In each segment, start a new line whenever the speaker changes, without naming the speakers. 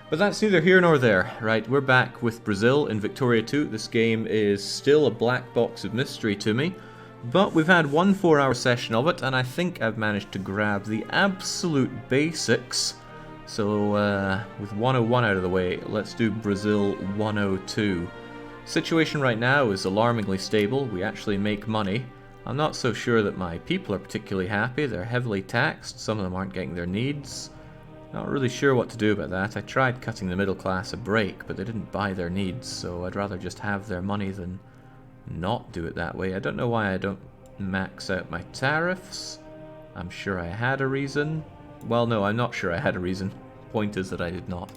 But that's neither here nor there, right? We're back with Brazil in Victoria 2. This game is still a black box of mystery to me, but we've had one 4-hour session of it, and I think I've managed to grab the absolute basics. So, with 101 out of the way, let's do Brazil 102. Situation right now is alarmingly stable. We actually make money. I'm not so sure that my people are particularly happy. They're heavily taxed. Some of them aren't getting their needs. Not really sure what to do about that. I tried cutting the middle class a break, but they didn't buy their needs, so I'd rather just have their money than not do it that way. I don't know why I don't max out my tariffs. I'm sure I had a reason. Well, no, I'm not sure I had a reason. Point is that I did not.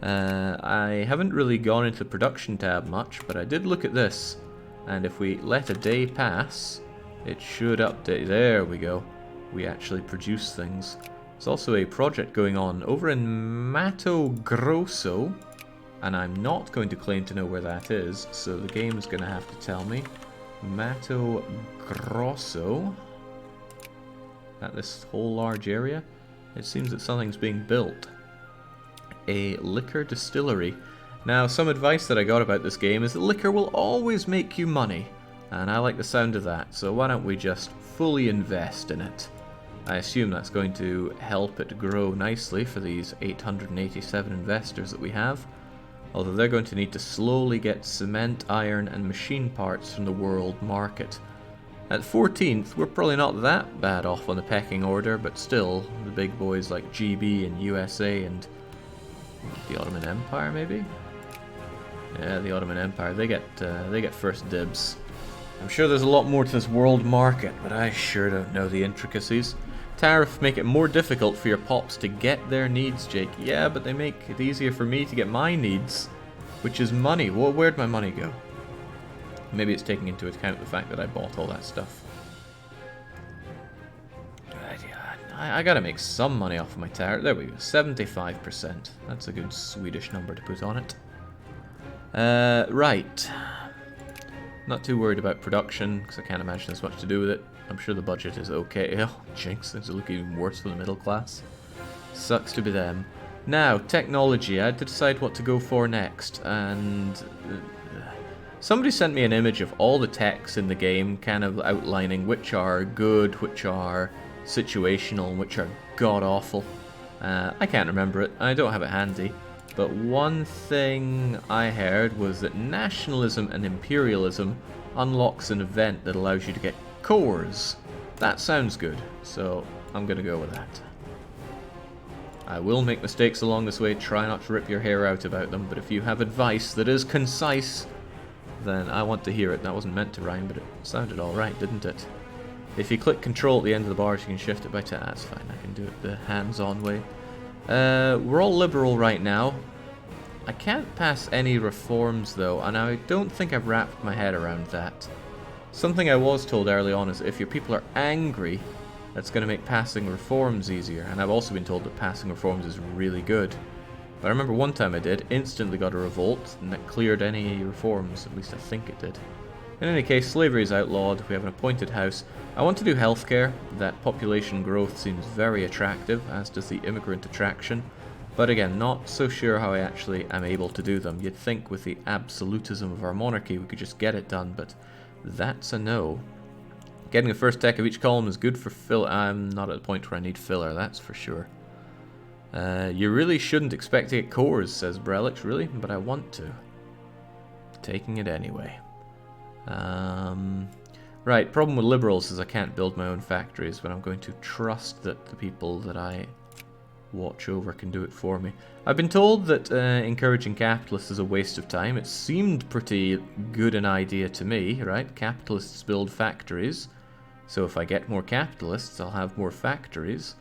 I haven't really gone into the production tab much, but I did look at this, and if we let a day pass, it should update. There we go. We actually produce things. There's also a project going on over in Mato Grosso, and I'm not going to claim to know where that is, so the game is going to have to tell me. Mato Grosso. At this whole large area, it seems that something's being built. A liquor distillery. Now, some advice that I got about this game is that liquor will always make you money, and I like the sound of that, so why don't we just fully invest in it? I assume that's going to help it grow nicely for these 887 investors that we have, although they're going to need to slowly get cement, iron, and machine parts from the world market. At 14th, we're probably not that bad off on the pecking order, but still, the big boys like GB and USA and the Ottoman Empire, maybe? Yeah, the Ottoman Empire, they get first dibs. I'm sure there's a lot more to this world market, but I sure don't know the intricacies. Tariff make it more difficult for your pops to get their needs, Jake. Yeah, but they make it easier for me to get my needs, which is money. Well, where'd my money go? Maybe it's taking into account the fact that I bought all that stuff. I gotta make some money off of my tariff. There we go, 75%. That's a good Swedish number to put on it. Right. Not too worried about production, because I can't imagine there's much to do with it. I'm sure the budget is okay. Oh, jinx, things are looking even worse for the middle class. Sucks to be them. Now, technology. I had to decide what to go for next, and somebody sent me an image of all the techs in the game, kind of outlining which are good, which are situational, and which are god-awful. I can't remember it. I don't have it handy. But one thing I heard was that nationalism and imperialism unlocks an event that allows you to get cores. That sounds good, so I'm gonna go with that. I will make mistakes along this way, try not to rip your hair out about them, but if you have advice that is concise, then I want to hear it. That wasn't meant to rhyme, but it sounded alright, didn't it? If you click control at the end of the bars, you can shift it by 10. That's fine, I can do it the hands-on way. We're all liberal right now. I can't pass any reforms though, and I don't think I've wrapped my head around that. Something I was told early on is if your people are angry, that's going to make passing reforms easier, and I've also been told that passing reforms is really good. But I remember one time I did, instantly got a revolt, and that cleared any reforms, at least I think it did. In any case, slavery is outlawed, we have an appointed house. I want to do healthcare. That population growth seems very attractive, as does the immigrant attraction. But again, not so sure how I actually am able to do them. You'd think with the absolutism of our monarchy we could just get it done, but that's a no. Getting the first tech of each column is good for filler. I'm not at the point where I need filler, that's for sure. You really shouldn't expect to get cores, says Brelix, really, but I want to. Taking it anyway. Right, problem with liberals is I can't build my own factories, but I'm going to trust that the people that I watch over can do it for me. I've been told that encouraging capitalists is a waste of time. It seemed pretty good an idea to me, right? Capitalists build factories, so if I get more capitalists, I'll have more factories.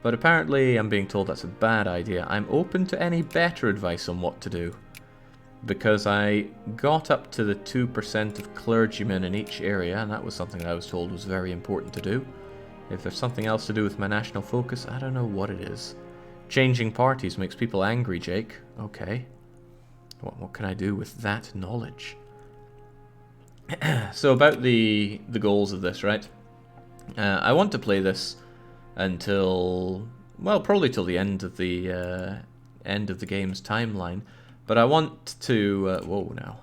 But apparently I'm being told that's a bad idea. I'm open to any better advice on what to do, because I got up to the 2% of clergymen in each area, and that was something that I was told was very important to do. If there's something else to do with my national focus, I don't know what it is. Changing parties makes people angry, Jake. Okay. What can I do with that knowledge? So about the goals of this, right? I want to play this until, well, probably till the end of the end of the game's timeline. But I want to... whoa, now.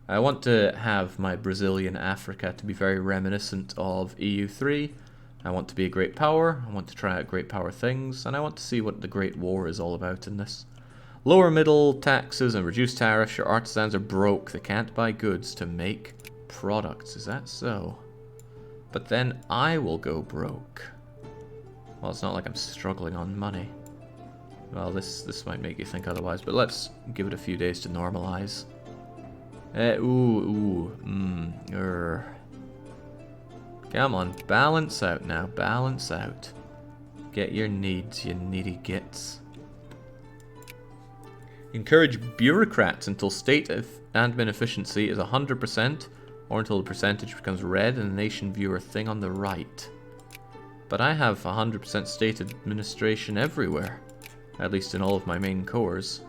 I want to have my Brazilian Africa to be very reminiscent of EU3. I want to be a great power, I want to try out great power things, and I want to see what the Great War is all about in this. Lower middle taxes and reduced tariffs. Your artisans are broke. They can't buy goods to make products. Is that so? But then I will go broke. Well, it's not like I'm struggling on money. Well, this might make you think otherwise, but let's give it a few days to normalize. Come on, balance out now, balance out. Get your needs, you needy gits. Encourage bureaucrats until state admin efficiency is 100%, or until the percentage becomes red in the nation viewer thing on the right. But I have 100% state administration everywhere, at least in all of my main cores.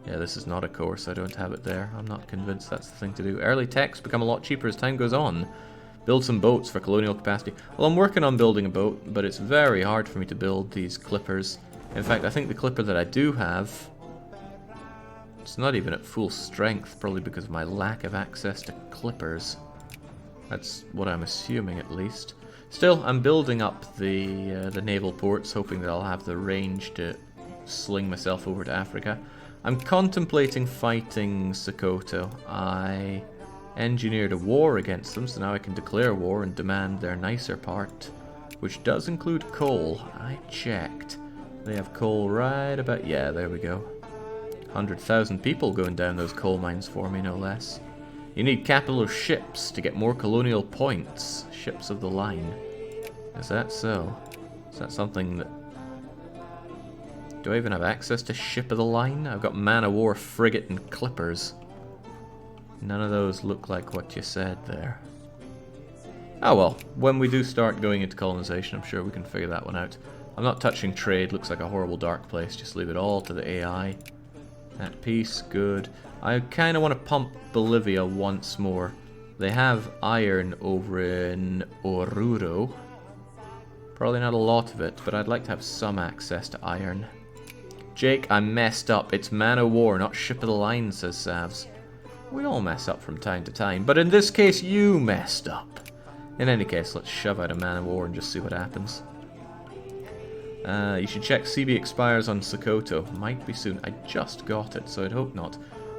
Yeah, this is not a core, so I don't have it there. I'm not convinced that's the thing to do. Early techs become a lot cheaper as time goes on. Build some boats for colonial capacity. Well, I'm working on building a boat, but it's very hard for me to build these clippers. In fact, I think the clipper that I do have, it's not even at full strength, probably because of my lack of access to clippers. That's what I'm assuming, at least. Still, I'm building up the naval ports, hoping that I'll have the range to sling myself over to Africa. I'm contemplating fighting Sokoto. I engineered a war against them, so now I can declare war and demand their nicer part, which does include coal. I checked. They have coal right about... yeah, there we go. 100,000 people going down those coal mines for me, no less. You need capital ships to get more colonial points. Ships of the line. Is that so? Is that something that... do I even have access to ship of the line? I've got man-of-war, frigate, and clippers. None of those look like what you said there. Oh well, when we do start going into colonization, I'm sure we can figure that one out. I'm not touching trade, looks like a horrible dark place, just leave it all to the AI. At peace, good. I kind of want to pump Bolivia once more. They have iron over in Oruro. Probably not a lot of it, but I'd like to have some access to iron. Jake, I messed up. It's man-of-war, not ship of the line, says Savs. We all mess up from time to time, but in this case, you messed up. In any case, let's shove out a man-of-war and just see what happens. You should check CB expires on Sokoto. Might be soon. I just got it, so I'd hope not.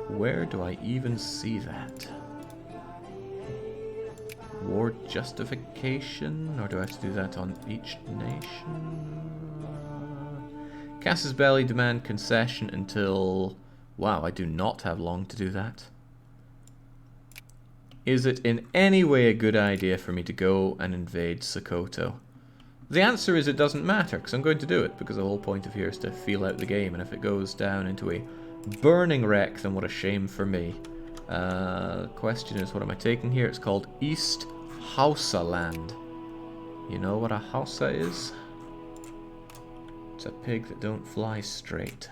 Where do I even see that? War justification? Or do I have to do that on each nation? Cass's Belly demand concession until... wow, I do not have long to do that. Is it in any way a good idea for me to go and invade Sokoto? The answer is it doesn't matter, because I'm going to do it, because the whole point of here is to feel out the game, and if it goes down into a burning wreck, then what a shame for me. The question is, what am I taking here? It's called East Hausa land. You know what a Hausa is? It's a pig that don't fly straight.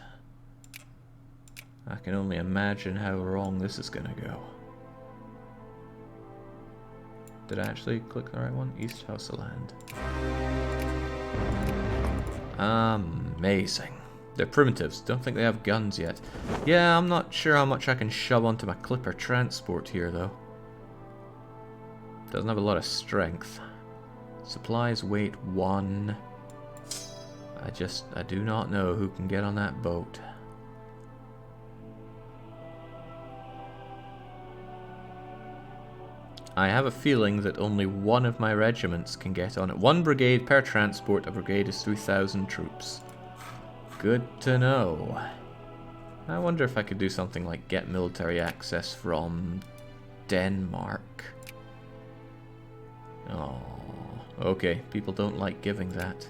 I can only imagine how wrong this is gonna go. Did I actually click the right one? East Hausa land. Amazing. They're primitives. Don't think they have guns yet. Yeah, I'm not sure how much I can shove onto my Clipper transport here, though. Doesn't have a lot of strength. Supplies weight 1. I do not know who can get on that boat. I have a feeling that only one of my regiments can get on it. 1 brigade per transport. A brigade is 3,000 troops. Good to know. I wonder if I could do something like get military access from Denmark. Oh, okay. People don't like giving that.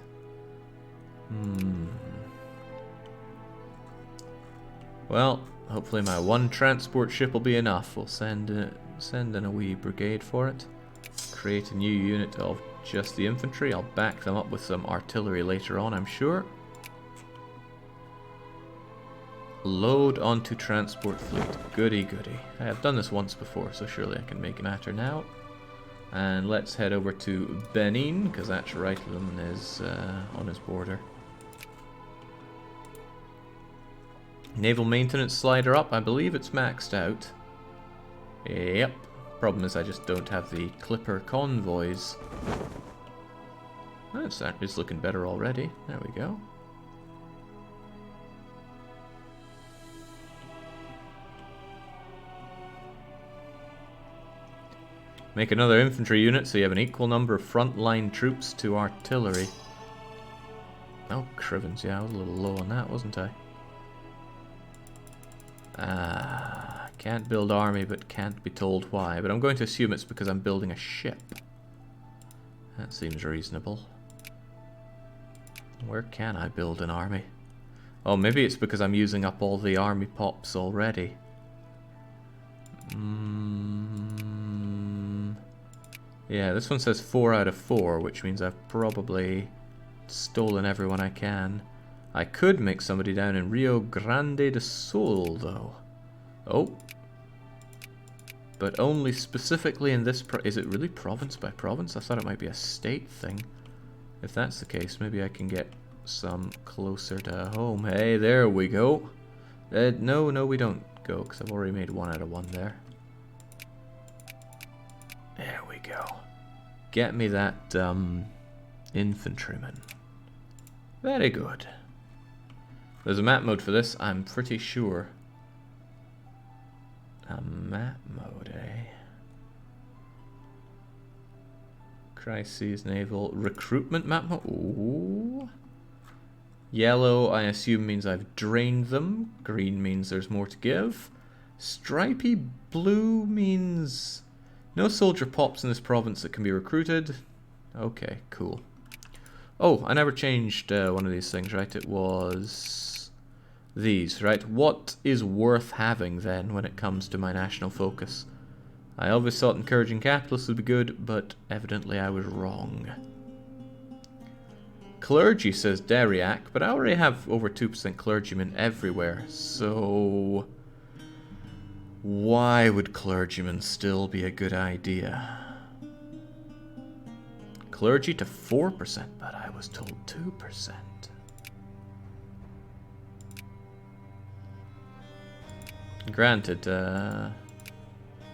Well, hopefully my 1 transport ship will be enough. We'll send in a wee brigade for it. Create a new unit of just the infantry. I'll back them up with some artillery later on, I'm sure. Load onto transport fleet. Goody goody. I have done this once before, so surely I can make it matter now. And let's head over to Benin, because that's right, is on his border. Naval maintenance slider up. I believe it's maxed out. Yep. Problem is I just don't have the Clipper convoys. That is looking better already. There we go. Make another infantry unit so you have an equal number of frontline troops to artillery. Oh, Crivens, yeah, I was a little low on that, wasn't I? Can't build army, but can't be told why. But I'm going to assume it's because I'm building a ship. That seems reasonable. Where can I build an army? Oh, maybe it's because I'm using up all the army pops already. Yeah, this one says 4 out of 4, which means I've probably stolen everyone I can. I could make somebody down in Rio Grande do Sul, though. Oh. But only specifically in this is it really province by province? I thought it might be a state thing. If that's the case, maybe I can get some closer to home. Hey, there we go. No, we don't go, because I've already made 1 out of 1 there. There we go. Get me that infantryman. Very good. There's a map mode for this, I'm pretty sure. A map mode, eh? Crises Naval Recruitment map mode. Ooh. Yellow, I assume, means I've drained them. Green means there's more to give. Stripy blue means no soldier pops in this province that can be recruited. Okay, cool. Oh, I never changed one of these things, right? It was these, right? What is worth having then when it comes to my national focus? I always thought encouraging capitalists would be good, but evidently I was wrong. Clergy, says Deriac, but I already have over 2% clergymen everywhere, so why would clergymen still be a good idea? Clergy to 4%, but I was told 2%. Granted,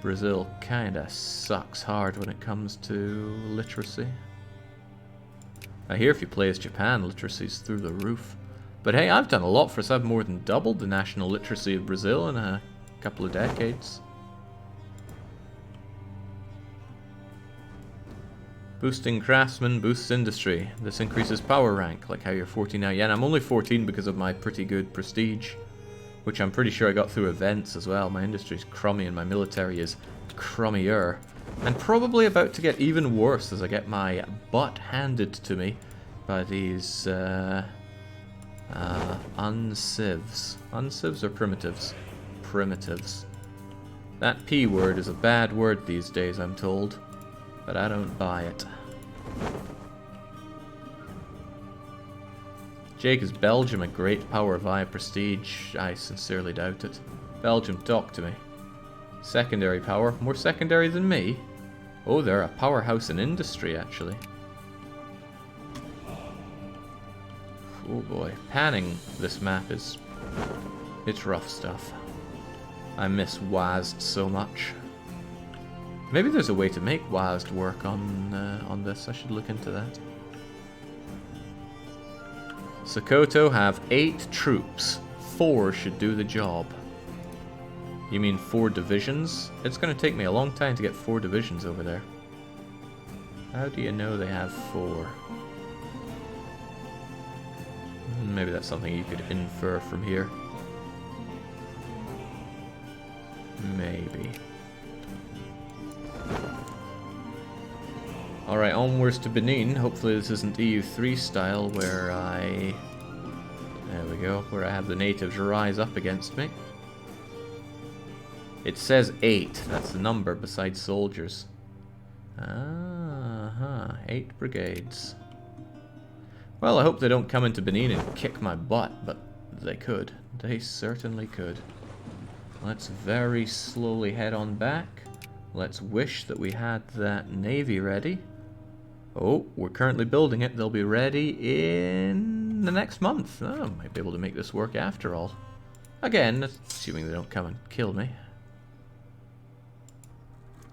Brazil kinda sucks hard when it comes to literacy. I hear if you play as Japan, literacy's through the roof. But hey, I've done a lot for us. I've more than doubled the national literacy of Brazil in a couple of decades. Boosting craftsmen boosts industry. This increases power rank, like how you're 14 now. Yeah, and I'm only 14 because of my pretty good prestige, which I'm pretty sure I got through events as well. My industry's crummy and my military is crummier. And probably about to get even worse as I get my butt handed to me by these uncivs. Uncivs or primitives? Primitives. That P word is a bad word these days, I'm told. But I don't buy it. Jake, is Belgium a great power via prestige? I sincerely doubt it. Belgium, talk to me. Secondary power? More secondary than me? Oh, they're a powerhouse in industry, actually. Oh boy. Panning this map is... it's rough stuff. I miss WASD so much. Maybe there's a way to make WASD work on this. I should look into that. Sokoto have 8 troops. 4 should do the job. You mean 4 divisions? It's going to take me a long time to get 4 divisions over there. How do you know they have 4? Maybe that's something you could infer from here. Maybe. Alright, onwards to Benin. Hopefully this isn't EU3 style where I... there we go, where I have the natives rise up against me. It says 8. That's the number besides soldiers. 8 brigades. Well, I hope they don't come into Benin and kick my butt, but they could. They certainly could. Let's very slowly head on back. Let's wish that we had that navy ready. Oh, we're currently building it. They'll be ready in the next month. Oh, might be able to make this work after all. Again, assuming they don't come and kill me.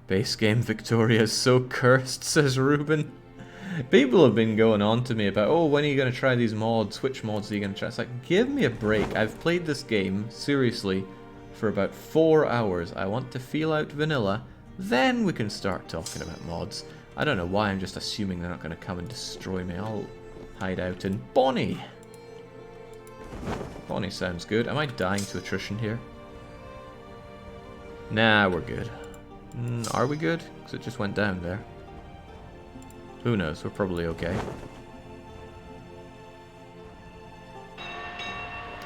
Base game Victoria is so cursed, says Ruben. People have been going on to me about, oh, when are you going to try these mods? Which mods are you going to try? It's like, give me a break. I've played this game, seriously, for about 4 hours. I want to feel out vanilla. Then we can start talking about mods. I don't know why I'm just assuming they're not going to come and destroy me. I'll hide out in Bonnie. Bonnie sounds good. Am I dying to attrition here? Nah, we're good. Are we good? Because it just went down there. Who knows? We're probably okay.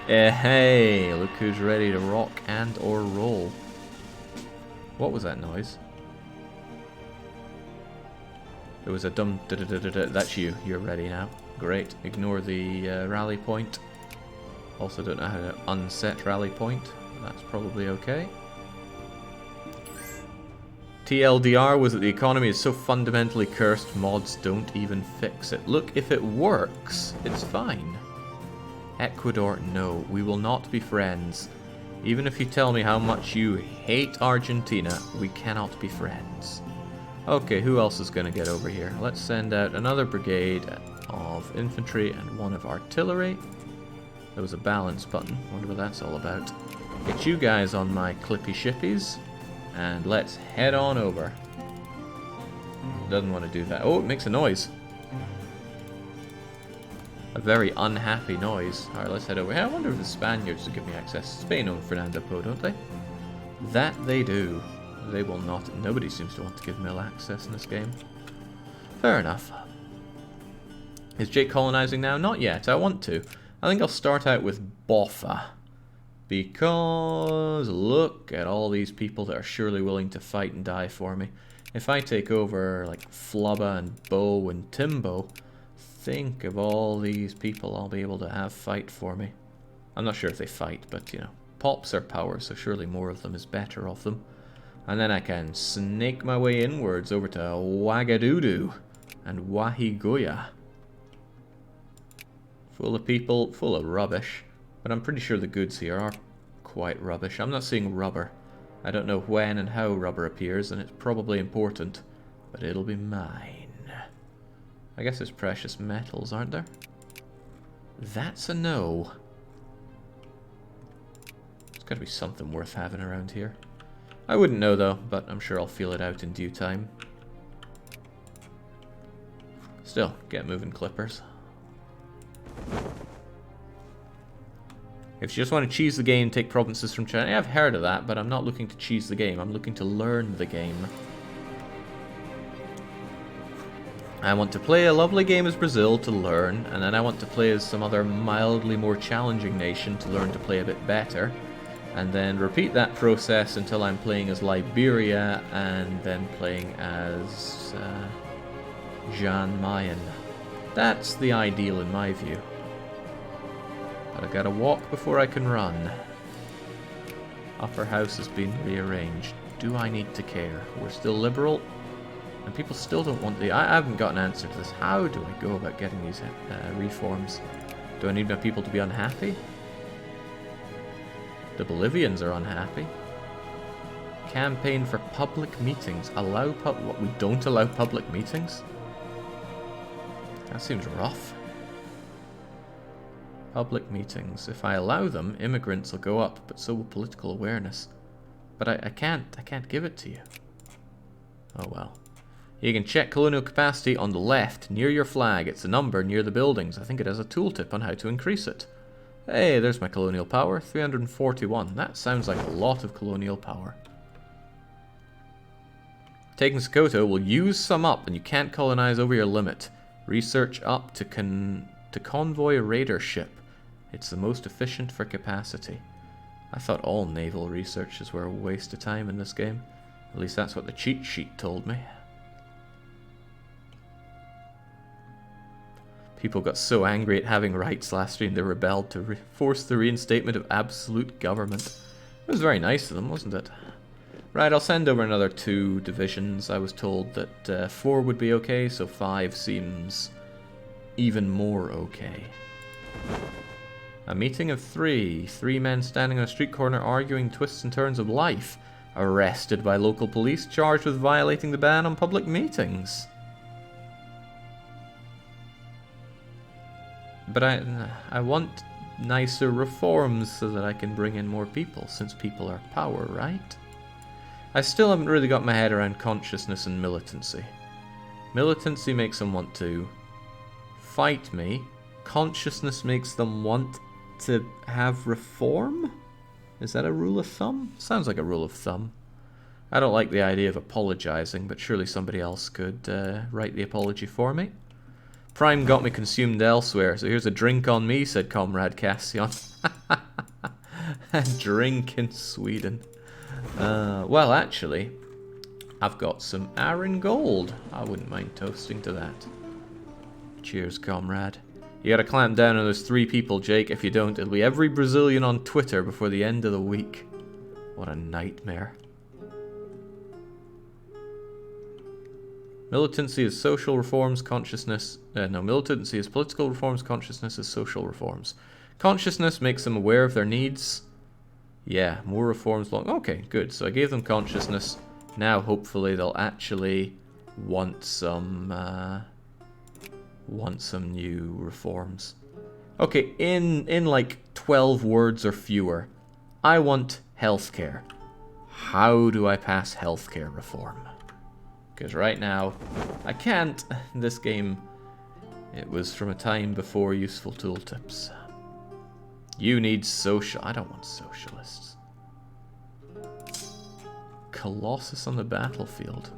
Hey, look who's ready to rock and or roll. What was that noise? It was a dumb da-da-da-da-da. That's you. You're ready now. Great. Ignore the rally point. Also don't know how to unset rally point. That's probably okay. TLDR was that the economy is so fundamentally cursed, mods don't even fix it. Look, if it works, it's fine. Ecuador, no, we will not be friends. Even if you tell me how much you hate Argentina, we cannot be friends. Okay, who else is going to get over here? Let's send out another brigade of infantry and one of artillery. There was a balance button. Wonder what that's all about. Get you guys on my clippy shippies. And let's head on over. Doesn't want to do that. Oh, it makes a noise. A very unhappy noise. Alright, let's head over here. I wonder if the Spaniards will give me access. Spain own Fernando Po, don't they? That they do. They will not. Nobody seems to want to give Mill access in this game. Fair enough. Is Jake colonizing now? Not yet. I want to. I think I'll start out with Boffa. Because look at all these people that are surely willing to fight and die for me. If I take over like Flubba and Bo and Timbo, think of all these people I'll be able to have fight for me. I'm not sure if they fight, but you know, pops are power, so surely more of them is better of them. And then I can snake my way inwards over to Ouagadougou and Wahiguya. Full of people, full of rubbish. But I'm pretty sure the goods here are quite rubbish. I'm not seeing rubber. I don't know when and how rubber appears, and it's probably important. But it'll be mine. I guess there's precious metals, aren't there? That's a no. There's got to be something worth having around here. I wouldn't know though, but I'm sure I'll feel it out in due time. Still, get moving, clippers. If you just want to cheese the game, take provinces from China. I've heard of that, but I'm not looking to cheese the game. I'm looking to learn the game. I want to play a lovely game as Brazil to learn, and then I want to play as some other mildly more challenging nation to learn to play a bit better. And then repeat that process until I'm playing as Liberia and then playing as Jan Mayen. That's the ideal in my view. But I gotta walk before I can run. Upper house has been rearranged. Do I need to care? We're still liberal, and people still don't want the... I haven't got an answer to this. How do I go about getting these reforms? Do I need my people to be unhappy? The Bolivians are unhappy. Campaign for public meetings. Allow what? We don't allow public meetings? That seems rough. Public meetings. If I allow them, immigrants will go up, but so will political awareness. But I can't give it to you. Oh well. You can check colonial capacity on the left, near your flag. It's the number near the buildings. I think it has a tooltip on how to increase it. Hey, there's my colonial power, 341. That sounds like a lot of colonial power. Taking Sokoto will use some up, and you can't colonize over your limit. Research up to convoy raider ship. It's the most efficient for capacity. I thought all naval researches were a waste of time in this game. At least that's what the cheat sheet told me. People got so angry at having rights last stream they rebelled to force the reinstatement of absolute government. It was very nice of them, wasn't it? Right, I'll send over another 2 divisions. I was told that 4 would be okay, so 5 seems even more okay. A meeting of three. Three men standing on a street corner arguing twists and turns of life. Arrested by local police, charged with violating the ban on public meetings. But I want nicer reforms so that I can bring in more people, since people are power, right? I still haven't really got my head around consciousness and militancy. Militancy makes them want to fight me. Consciousness makes them want to have reform? Is that a rule of thumb? Sounds like a rule of thumb. I don't like the idea of apologizing, but surely somebody else could write the apology for me. Prime got me consumed elsewhere, so here's a drink on me, said Comrade Cassian. A drink in Sweden. Well, actually, I've got some Aran gold. I wouldn't mind toasting to that. Cheers, comrade. You gotta clamp down on those 3 people, Jake. If you don't, it'll be every Brazilian on Twitter before the end of the week. What a nightmare. Militancy is social reforms, consciousness... no, militancy is political reforms, consciousness is social reforms. Consciousness makes them aware of their needs. Yeah, more reforms long... Okay, good. So I gave them consciousness. Now, hopefully, they'll actually want some new reforms. Okay, in like 12 words or fewer, I want healthcare. How do I pass healthcare reform? Because right now, I can't. This game, it was from a time before useful tooltips. You need social... I don't want socialists. Colossus on the battlefield.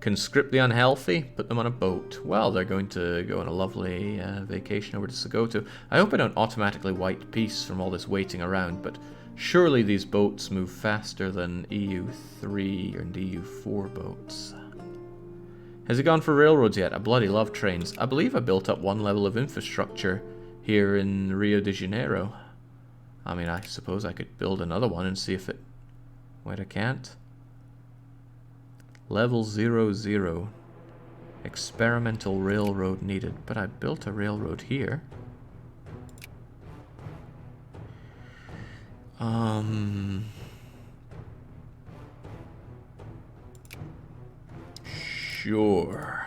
Conscript the unhealthy, put them on a boat. Well, they're going to go on a lovely vacation over to Sokoto. I hope I don't automatically wipe peace from all this waiting around, but surely these boats move faster than EU3 and EU4 boats. Has he gone for railroads yet? I bloody love trains. I believe I built up 1 level of infrastructure here in Rio de Janeiro. I mean, I suppose I could build another one and see if it... Wait, I can't. Level 00. Experimental railroad needed. But I built a railroad here. Sure.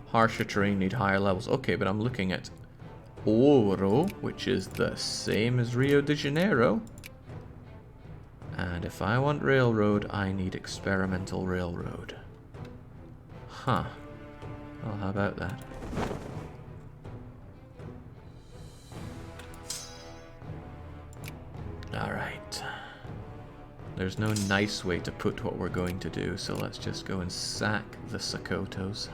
Harsher terrain need higher levels. Okay, but I'm looking at Ouro, which is the same as Rio de Janeiro. And if I want railroad, I need experimental railroad. Huh. Well, how about that? Alright. There's no nice way to put what we're going to do, so let's just go and sack the Sokotos.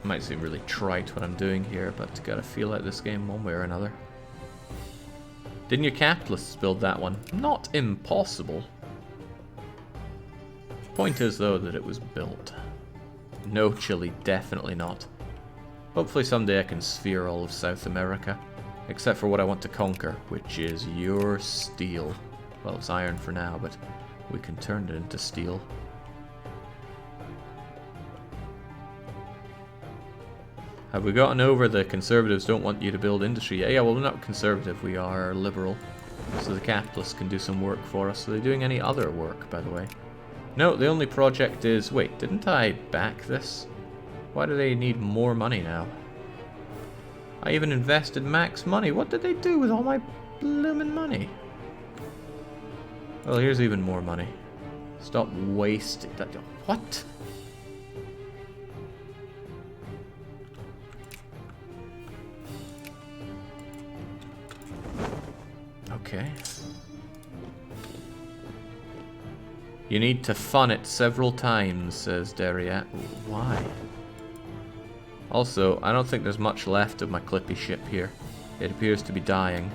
Might seem really trite what I'm doing here, but gotta feel out this game one way or another. Didn't your capitalists build that one? Not impossible. Point is, though, that it was built. No Chile, definitely not. Hopefully someday I can sphere all of South America. Except for what I want to conquer, which is your steel. Well, it's iron for now, but we can turn it into steel. Have we gotten over the conservatives don't want you to build industry? Yeah, well, we're not conservative, we are liberal. So the capitalists can do some work for us. Are they doing any other work, by the way? No, the only project is... Wait, didn't I back this? Why do they need more money now? I even invested max money. What did they do with all my bloomin' money? Well, here's even more money. Stop wasting that. What? Okay. You need to fun it several times, says Dariat. Why? Also, I don't think there's much left of my Clippy ship here. It appears to be dying.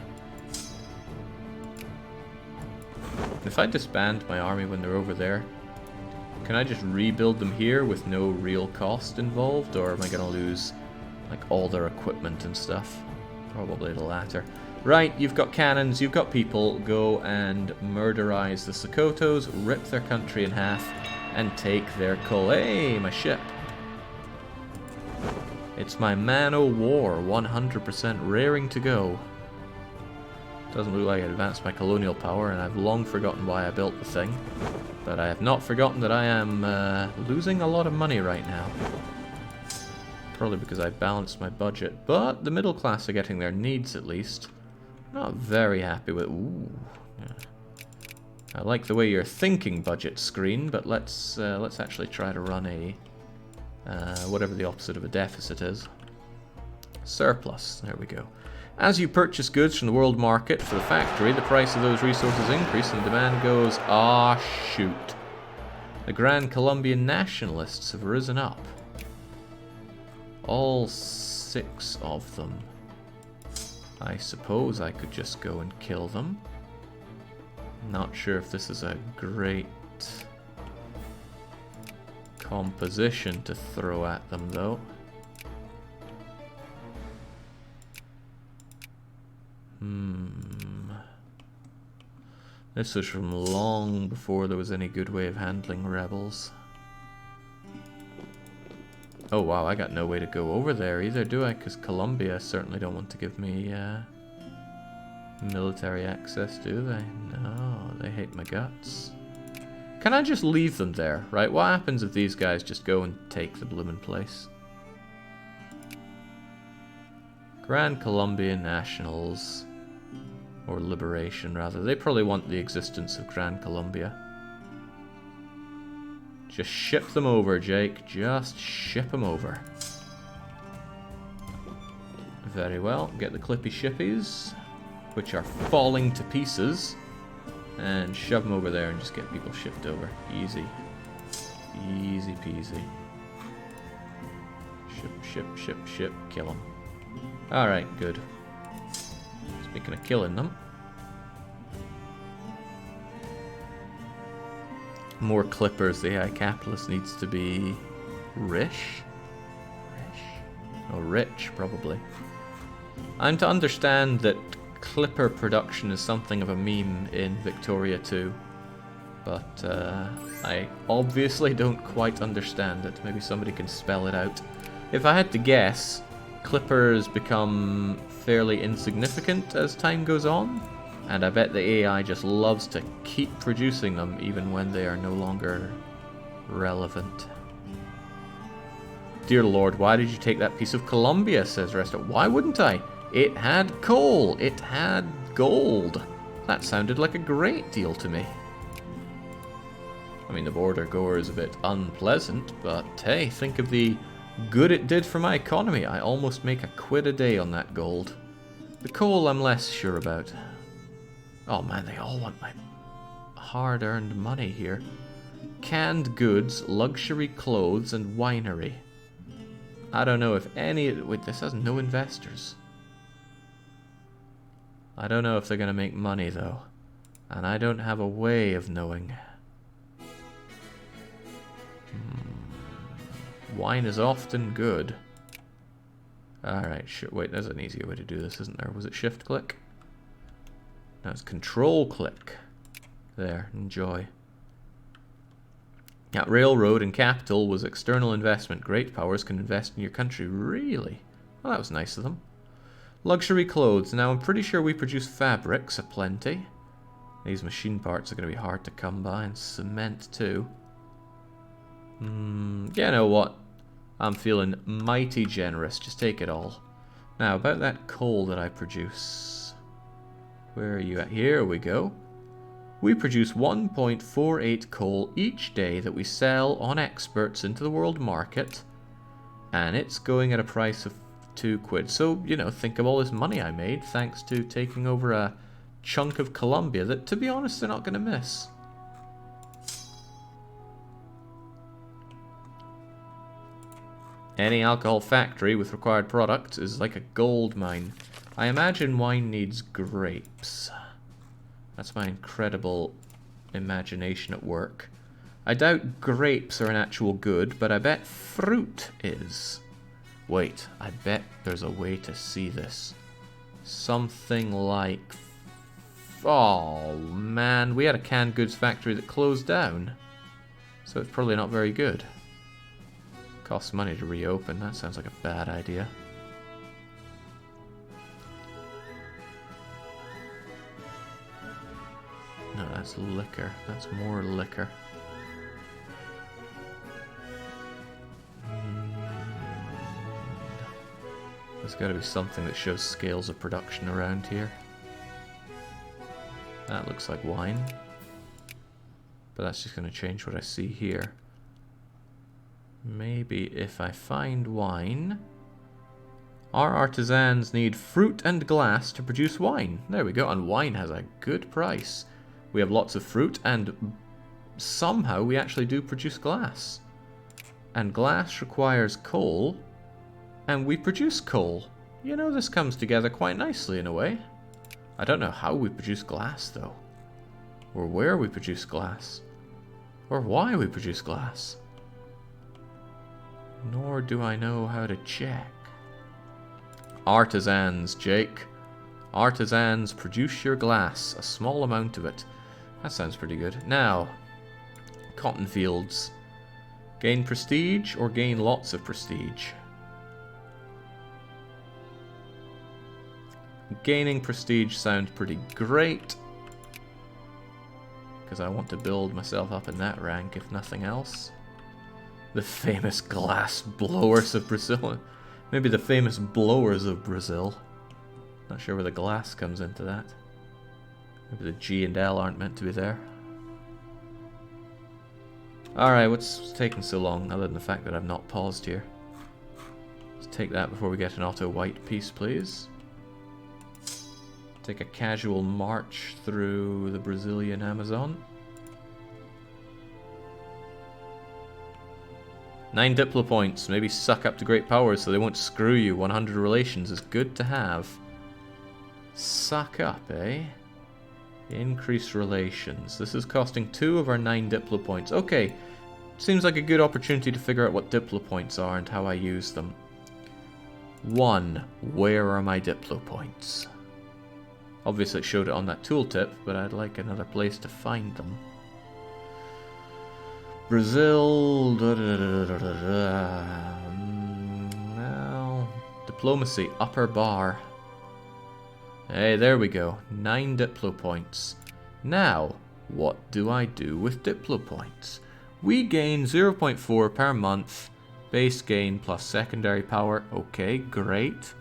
If I disband my army when they're over there, can I just rebuild them here with no real cost involved? Or am I going to lose like all their equipment and stuff? Probably the latter. Right, you've got cannons, you've got people. Go and murderize the Sokotos, rip their country in half, and take their coal. Hey, my ship. It's my man-o'-war, 100% raring to go. Doesn't look like I advanced my colonial power, and I've long forgotten why I built the thing. But I have not forgotten that I am losing a lot of money right now. Probably because I balanced my budget. But the middle class are getting their needs, at least. Not very happy with... Ooh. Yeah. I like the way you're thinking, budget screen, but let's actually try to run a... whatever the opposite of a deficit is. Surplus. There we go. As you purchase goods from the world market for the factory, the price of those resources increase and demand goes, ah, shoot. The Grand Colombian nationalists have risen up. All 6 of them. I suppose I could just go and kill them. Not sure if this is a great composition to throw at them, though. This was from long before there was any good way of handling rebels. Oh wow, I got no way to go over there either, do I? Because Colombia certainly don't want to give me military access, do they? No, they hate my guts. Can I just leave them there, right? What happens if these guys just go and take the bloomin' place? Grand Colombian Nationals, or Liberation rather, they probably want the existence of Grand Colombia. Just ship them over, Jake. Just ship them over. Very well. Get the clippy shippies, which are falling to pieces, and shove them over there and just get people shipped over. Easy. Easy peasy. Ship, ship, ship, ship. Kill them. Alright, good. Speaking of killing them. More clippers. The AI capitalist needs to be rich? Oh, rich, probably. I'm to understand that clipper production is something of a meme in Victoria 2. But I obviously don't quite understand it. Maybe somebody can spell it out. If I had to guess, clippers become fairly insignificant as time goes on. And I bet the AI just loves to keep producing them even when they are no longer relevant. Dear Lord, why did you take that piece of Colombia, says Resta. Why wouldn't I? It had coal. It had gold. That sounded like a great deal to me. I mean, the border goer is a bit unpleasant, but hey, think of the good it did for my economy. I almost make £1 a day on that gold. The coal I'm less sure about. Oh man, they all want my hard-earned money here. Canned goods, luxury clothes, and winery. I don't know if any... Wait, this has no investors. I don't know if they're going to make money, though. And I don't have a way of knowing. Wine is often good. Alright, sure. Wait, there's an easier way to do this, isn't there? Was it shift-click? No, it's control-click. There, enjoy. Yeah, railroad and capital was external investment. Great powers can invest in your country. Really? Well, that was nice of them. Luxury clothes. Now, I'm pretty sure we produce fabrics aplenty. These machine parts are going to be hard to come by, and cement too. Yeah, you know what? I'm feeling mighty generous. Just take it all. Now, about that coal that I produce. Where are you at? Here we go. We produce 1.48 coal each day that we sell on experts into the world market. And it's going at a price of £2. So, you know, think of all this money I made thanks to taking over a chunk of Colombia that, to be honest, they're not going to miss. Any alcohol factory with required products is like a gold mine. I imagine wine needs grapes. That's my incredible imagination at work. I doubt grapes are an actual good, but I bet fruit is. Wait, I bet there's a way to see this. something like... Oh, man, we had a canned goods factory that closed down. So it's probably not very good. Costs money to reopen, that sounds like a bad idea. No, that's liquor. That's more liquor. There's got to be something that shows scales of production around here. That looks like wine. But that's just going to change what I see here. Maybe if I find wine... Our artisans need fruit and glass to produce wine. There we go, and wine has a good price. We have lots of fruit, and somehow we actually do produce glass. And glass requires coal, and we produce coal. You know, this comes together quite nicely in a way. I don't know how we produce glass, though. Or where we produce glass. Or why we produce glass. Nor do I know how to check. Artisans, Jake. Artisans, produce your glass. A small amount of it. That sounds pretty good. Now, cotton fields. Gain prestige or gain lots of prestige? Gaining prestige sounds pretty great. Because I want to build myself up in that rank, if nothing else. The famous glass blowers of Brazil. Maybe the famous blowers of Brazil. Not sure where the glass comes into that. Maybe the G and L aren't meant to be there. Alright, what's taking so long, other than the fact that I've not paused here? Let's take that before we get an auto white piece, please. Take a casual march through the Brazilian Amazon. 9 Diplo points. Maybe suck up to great powers so they won't screw you. 100 relations is good to have. Suck up, eh? Increase relations. This is costing 2 of our 9 Diplo points. Okay, seems like a good opportunity to figure out what Diplo points are and how I use them. 1. Where are my Diplo points? Obviously it showed it on that tooltip, but I'd like another place to find them. Brazil... Well, diplomacy, upper bar. Hey, there we go. 9 Diplo points. Now, what do I do with Diplo points? We gain 0.4 per month. Base gain plus secondary power. Okay, great.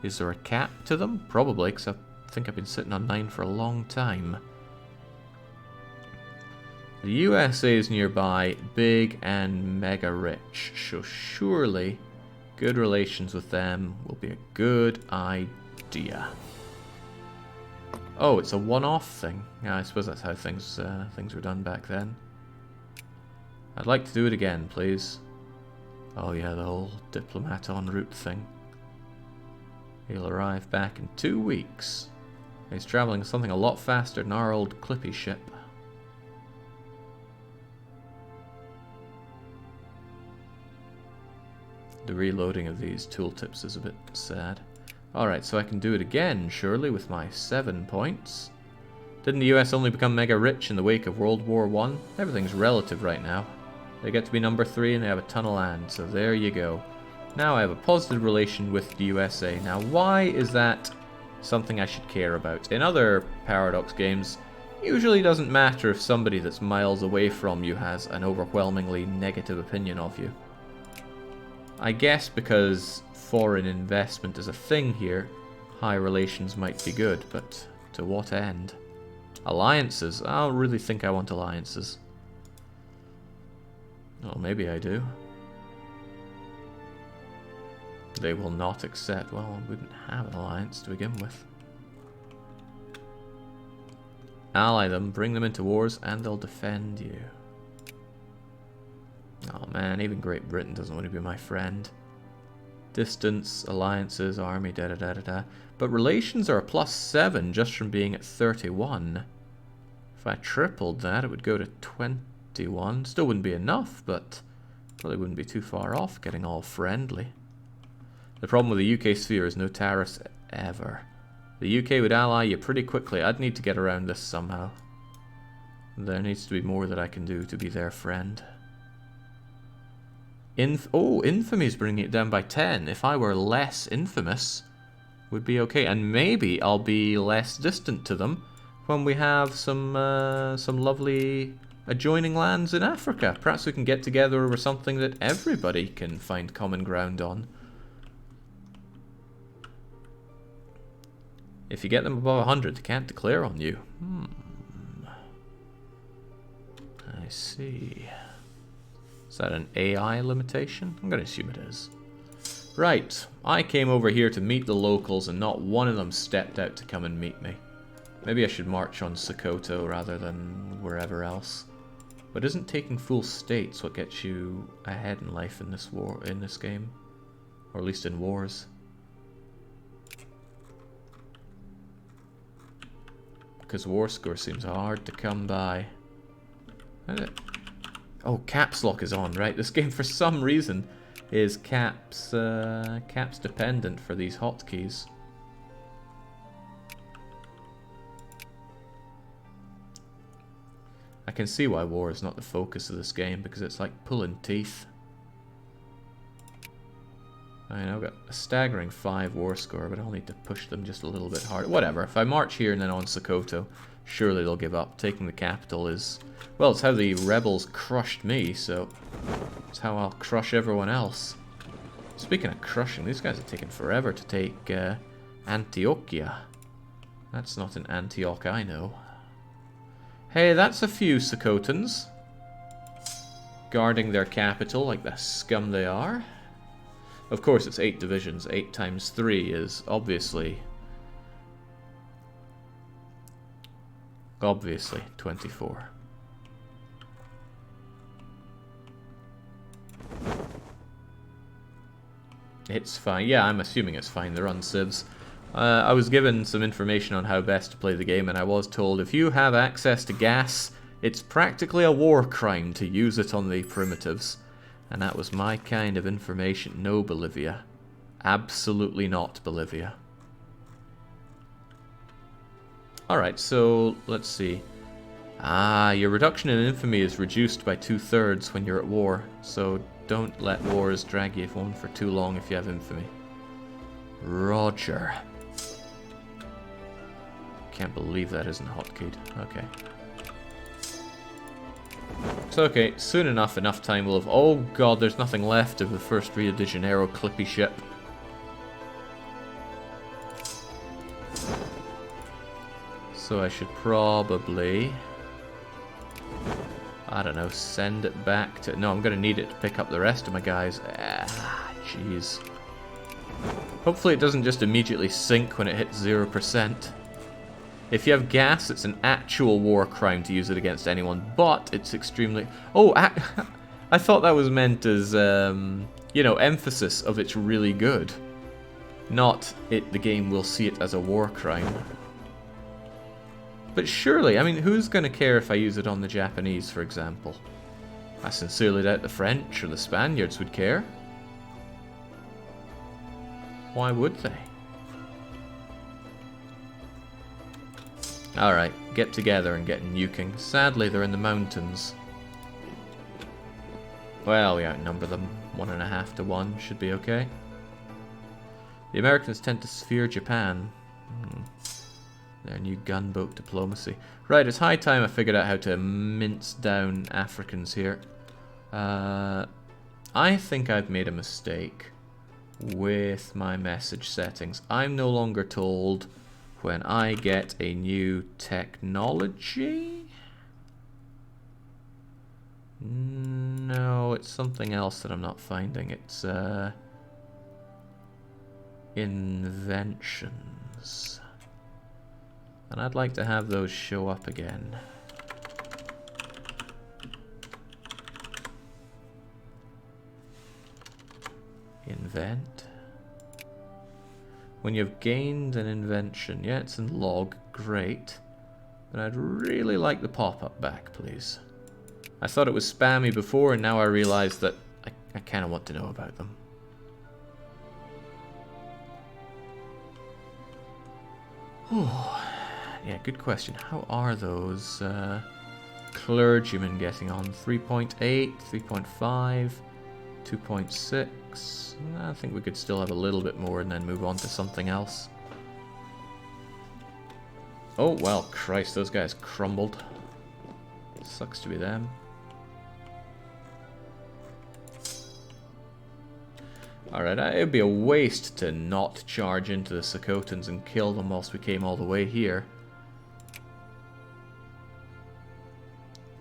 Is there a cap to them? Probably, because I think I've been sitting on 9 for a long time. The USA is nearby, big and mega rich, so surely good relations with them will be a good idea. Oh, it's a one-off thing. Yeah, I suppose that's how things were done back then. I'd like to do it again, please. Oh yeah, the whole diplomat en route thing. He'll arrive back in 2 weeks. He's traveling something a lot faster than our old Clippy ship. The reloading of these tooltips is a bit sad. Alright, so I can do it again, surely, with my 7 points. Didn't the US only become mega rich in the wake of World War I? Everything's relative right now. They get to be number 3 and they have a ton of land, so there you go. Now I have a positive relation with the USA. Now why is that something I should care about? In other Paradox games, usually doesn't matter if somebody that's miles away from you has an overwhelmingly negative opinion of you. I guess because foreign investment is a thing here, high relations might be good, but to what end? Alliances? I don't really think I want alliances. Oh, maybe I do. They will not accept. Well, we wouldn't have an alliance to begin with. Ally them, bring them into wars, and they'll defend you. Oh man, even Great Britain doesn't want to be my friend. Distance, alliances, army, da-da-da-da-da. But relations are a +7 just from being at 31. If I tripled that, it would go to 21. Still wouldn't be enough, but probably wouldn't be too far off getting all friendly. The problem with the UK sphere is no tariffs ever. The UK would ally you pretty quickly. I'd need to get around this somehow. There needs to be more that I can do to be their friend. Infamy's bringing it down by 10. If I were less infamous, would be okay. And maybe I'll be less distant to them when we have some lovely adjoining lands in Africa. Perhaps we can get together over something that everybody can find common ground on. If you get them above 100, they can't declare on you. I see. Is that an AI limitation? I'm going to assume it is. Right, I came over here to meet the locals and not one of them stepped out to come and meet me. Maybe I should march on Sokoto rather than wherever else. But isn't taking full states what gets you ahead in life in this game? Or at least in wars. Because war score seems hard to come by. Oh, caps lock is on, right? This game, for some reason, is caps dependent for these hotkeys. I can see why war is not the focus of this game, because it's like pulling teeth. I know, I've got a staggering 5 war score, but I'll need to push them just a little bit harder. Whatever, if I march here and then on Sokoto, surely they'll give up. Taking the capital is... well, it's how the rebels crushed me, so it's how I'll crush everyone else. Speaking of crushing, these guys are taking forever to take Antioquia. That's not an Antioch I know. Hey, that's a few Sokotans guarding their capital like the scum they are. Of course, it's 8 divisions. 8 times 3 is obviously 24. It's fine. Yeah, I'm assuming it's fine. They're on civs. I was given some information on how best to play the game, and I was told if you have access to gas, it's practically a war crime to use it on the primitives. And that was my kind of information. No, Bolivia. Absolutely not, Bolivia. Alright, so let's see. Your reduction in infamy is reduced by 2/3 when you're at war, so don't let wars drag you on for too long if you have infamy. Roger. Can't believe that isn't hotkeyed. Okay. So okay, soon enough time will have... oh god, there's nothing left of the first Rio de Janeiro clippy ship. So I should probably... I don't know, send it back to... no, I'm going to need it to pick up the rest of my guys. Jeez. Hopefully it doesn't just immediately sink when it hits 0%. If you have gas, it's an actual war crime to use it against anyone, but it's extremely... oh, I thought that was meant as, you know, emphasis of it's really good. Not the game will see it as a war crime. But surely, I mean, who's going to care if I use it on the Japanese, for example? I sincerely doubt the French or the Spaniards would care. Why would they? Alright, get together and get nuking. Sadly, they're in the mountains. Well, we outnumber them. 1.5 to 1 should be okay. The Americans tend to sphere Japan. Their new gunboat diplomacy. Right, it's high time I figured out how to mince down Africans here. I think I've made a mistake with my message settings. I'm no longer told when I get a new technology. No, it's something else that I'm not finding. It's inventions. And I'd like to have those show up again. Invent. When you've gained an invention. Yeah, it's in log. Great. But I'd really like the pop-up back, please. I thought it was spammy before, and now I realize that I kind of want to know about them. Yeah, good question. How are those clergymen getting on? 3.8, 3.5, 2.6. I think we could still have a little bit more and then move on to something else. Oh, well, Christ, those guys crumbled. Sucks to be them. Alright, it would be a waste to not charge into the Sokotans and kill them whilst we came all the way here.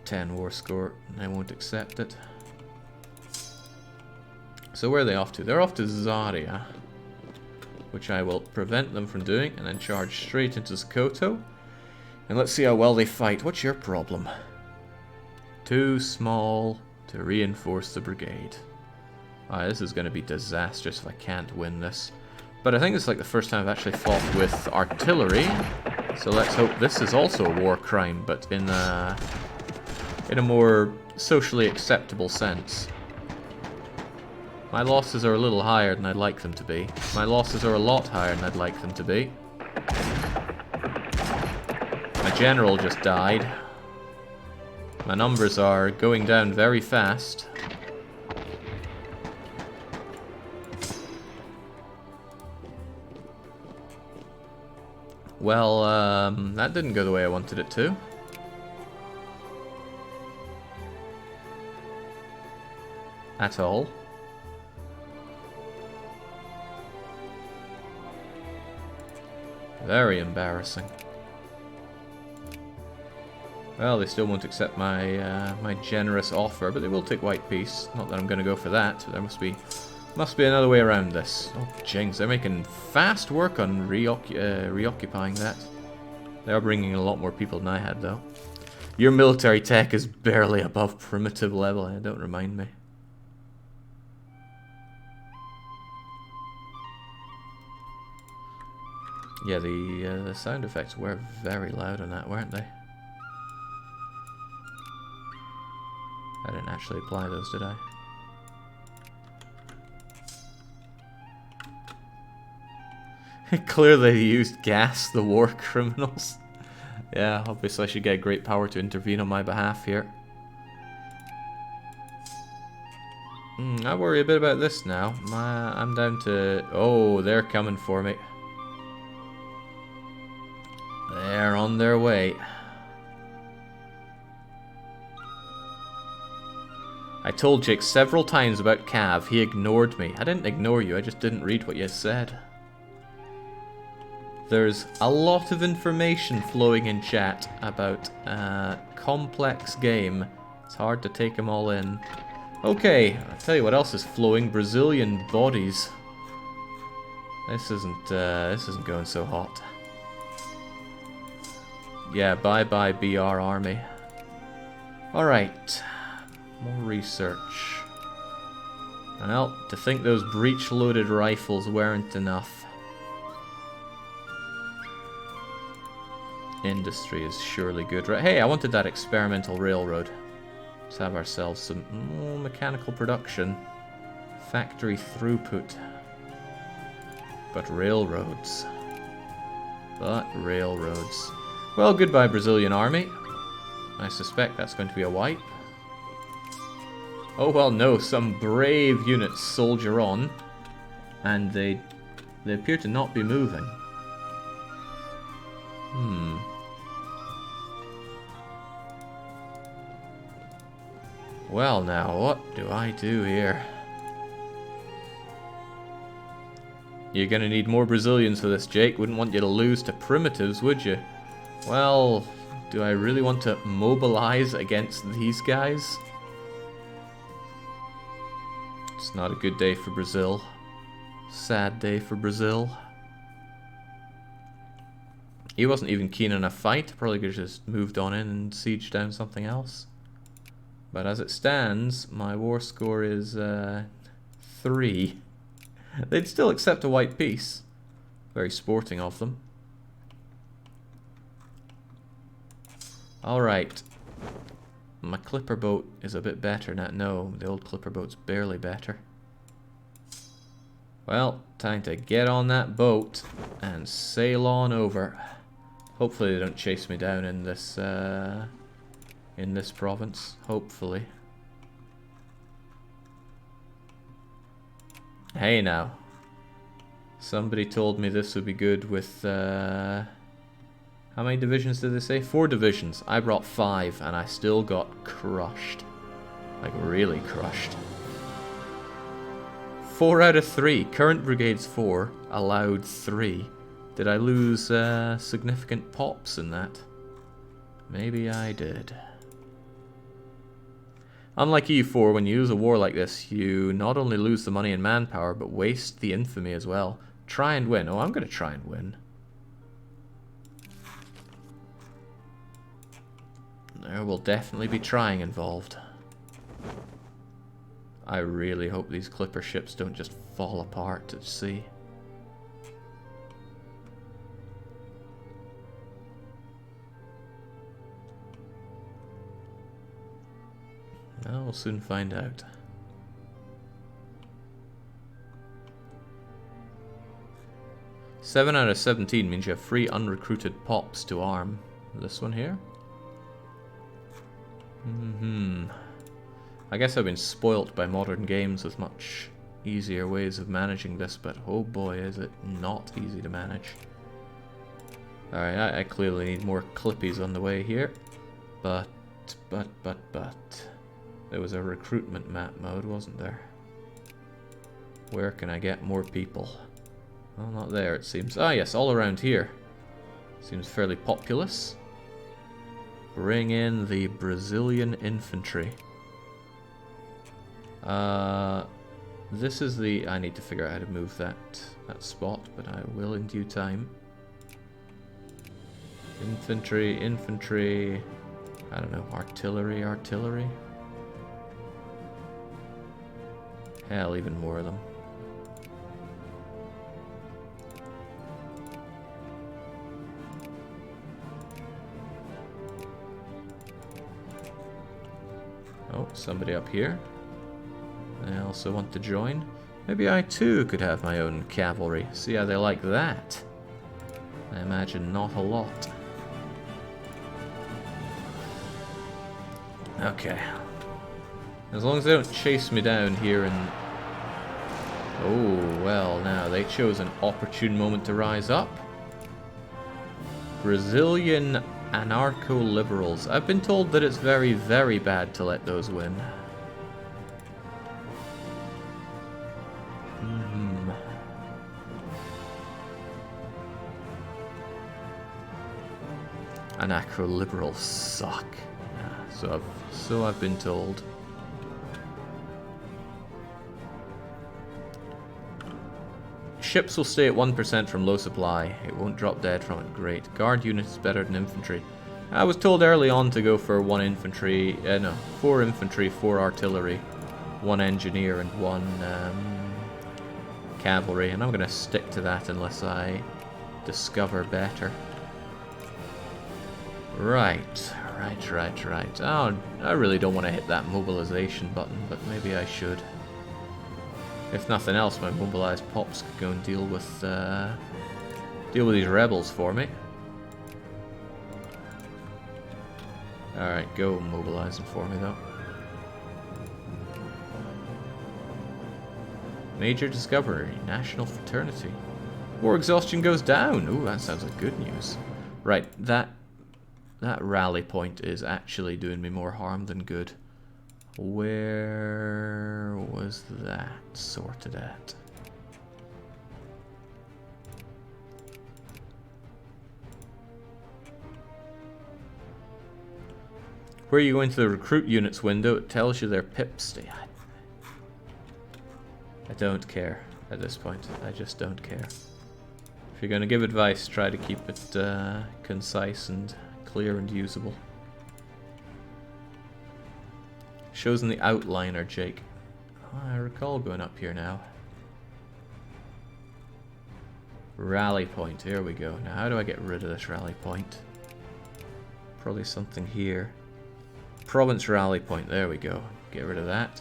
10 war score, I won't accept it. So where are they off to? They're off to Zarya, which I will prevent them from doing, and then charge straight into Sokoto. And let's see how well they fight. What's your problem? Too small to reinforce the brigade. Alright, this is going to be disastrous if I can't win this. But I think it's like the first time I've actually fought with artillery. So let's hope this is also a war crime, but in a more socially acceptable sense. My losses are a little higher than I'd like them to be. My losses are a lot higher than I'd like them to be. My general just died. My numbers are going down very fast. Well, that didn't go the way I wanted it to. At all. Very embarrassing. Well, they still won't accept my my generous offer, but they will take White Peace. Not that I'm going to go for that. There must be another way around this. Oh, jinx, they're making fast work on reoccupying that. They are bringing a lot more people than I had, though. Your military tech is barely above primitive level. Don't remind me. Yeah, the sound effects were very loud on that, weren't they? I didn't actually apply those, did I? Clearly they used gas, the war criminals. Yeah, obviously I should get great power to intervene on my behalf here. I worry a bit about this now. I'm down to... Oh, they're coming for me. They're on their way. I told Jake several times about Cav. He ignored me. I didn't ignore you, I just didn't read what you said. There's a lot of information flowing in chat about a complex game. It's hard to take them all in. Okay, I'll tell you what else is flowing. Brazilian bodies. This isn't going so hot. Yeah, bye-bye BR army. Alright. More research. Well, to think those breech-loaded rifles weren't enough. Industry is surely good. Right? Hey, I wanted that experimental railroad. Let's have ourselves some mechanical production. Factory throughput. But railroads. Well, goodbye, Brazilian army. I suspect that's going to be a wipe. Oh, well, no. Some brave units soldier on. And they appear to not be moving. Well, now, what do I do here? You're gonna need more Brazilians for this, Jake. Wouldn't want you to lose to primitives, would you? Well, do I really want to mobilize against these guys? It's not a good day for Brazil. Sad day for Brazil. He wasn't even keen on a fight. Probably could have just moved on in and sieged down something else. But as it stands, my war score is 3. They'd still accept a white peace. Very sporting of them. Alright. My clipper boat is a bit better now. No, the old clipper boat's barely better. Well, time to get on that boat and sail on over. Hopefully they don't chase me down in this province. Hopefully. Hey now. Somebody told me this would be good with how many divisions did they say? 4 divisions. I brought 5 and I still got crushed. Like really crushed. 4 out of 3. Current brigade's 4. Allowed 3. Did I lose significant pops in that? Maybe I did. Unlike EU4, when you lose a war like this, you not only lose the money and manpower, but waste the infamy as well. Try and win. Oh, I'm going to try and win. There will definitely be trying involved. I really hope these clipper ships don't just fall apart at sea. Well, we'll soon find out. Seven out of 17 means you have free unrecruited pops to arm. This one here? I guess I've been spoilt by modern games with much easier ways of managing this, but oh boy is it not easy to manage. Alright, I clearly need more clippies on the way here. But... There was a recruitment map mode, wasn't there? Where can I get more people? Well, not there, it seems. Ah, yes, all around here. Seems fairly populous. Bring in the Brazilian infantry. This is the... I need to figure out how to move that spot, but I will in due time. Infantry... I don't know, artillery. Hell, even more of them. Oh, somebody up here. They also want to join. Maybe I too could have my own cavalry. See how they like that? I imagine not a lot. Okay. As long as they don't chase me down here and... Oh, well, now they chose an opportune moment to rise up. Brazilian anarcho-liberals. I've been told that it's very, very bad to let those win. Anarcho-liberals suck. Yeah, so I've been told. Ships will stay at 1% from low supply. It won't drop dead from it. Great. Guard unit is better than infantry. I was told early on to go for 4 infantry, 4 artillery, 1 engineer, and 1 cavalry, and I'm going to stick to that unless I discover better. Right. Oh, I really don't want to hit that mobilization button, but maybe I should. If nothing else, my mobilized pops could go and deal with these rebels for me. Alright, go mobilize them for me though. Major discovery, national fraternity. War exhaustion goes down. Ooh, that sounds like good news. Right, that rally point is actually doing me more harm than good. Where was that sorted at? Where you go into the recruit units window, it tells you their pip state. I don't care at this point. I just don't care. If you're going to give advice, try to keep it concise and clear and usable. Shows in the outliner, Jake. Oh, I recall going up here now. Rally point, here we go. Now how do I get rid of this rally point? Probably something here. Province rally point, there we go. Get rid of that.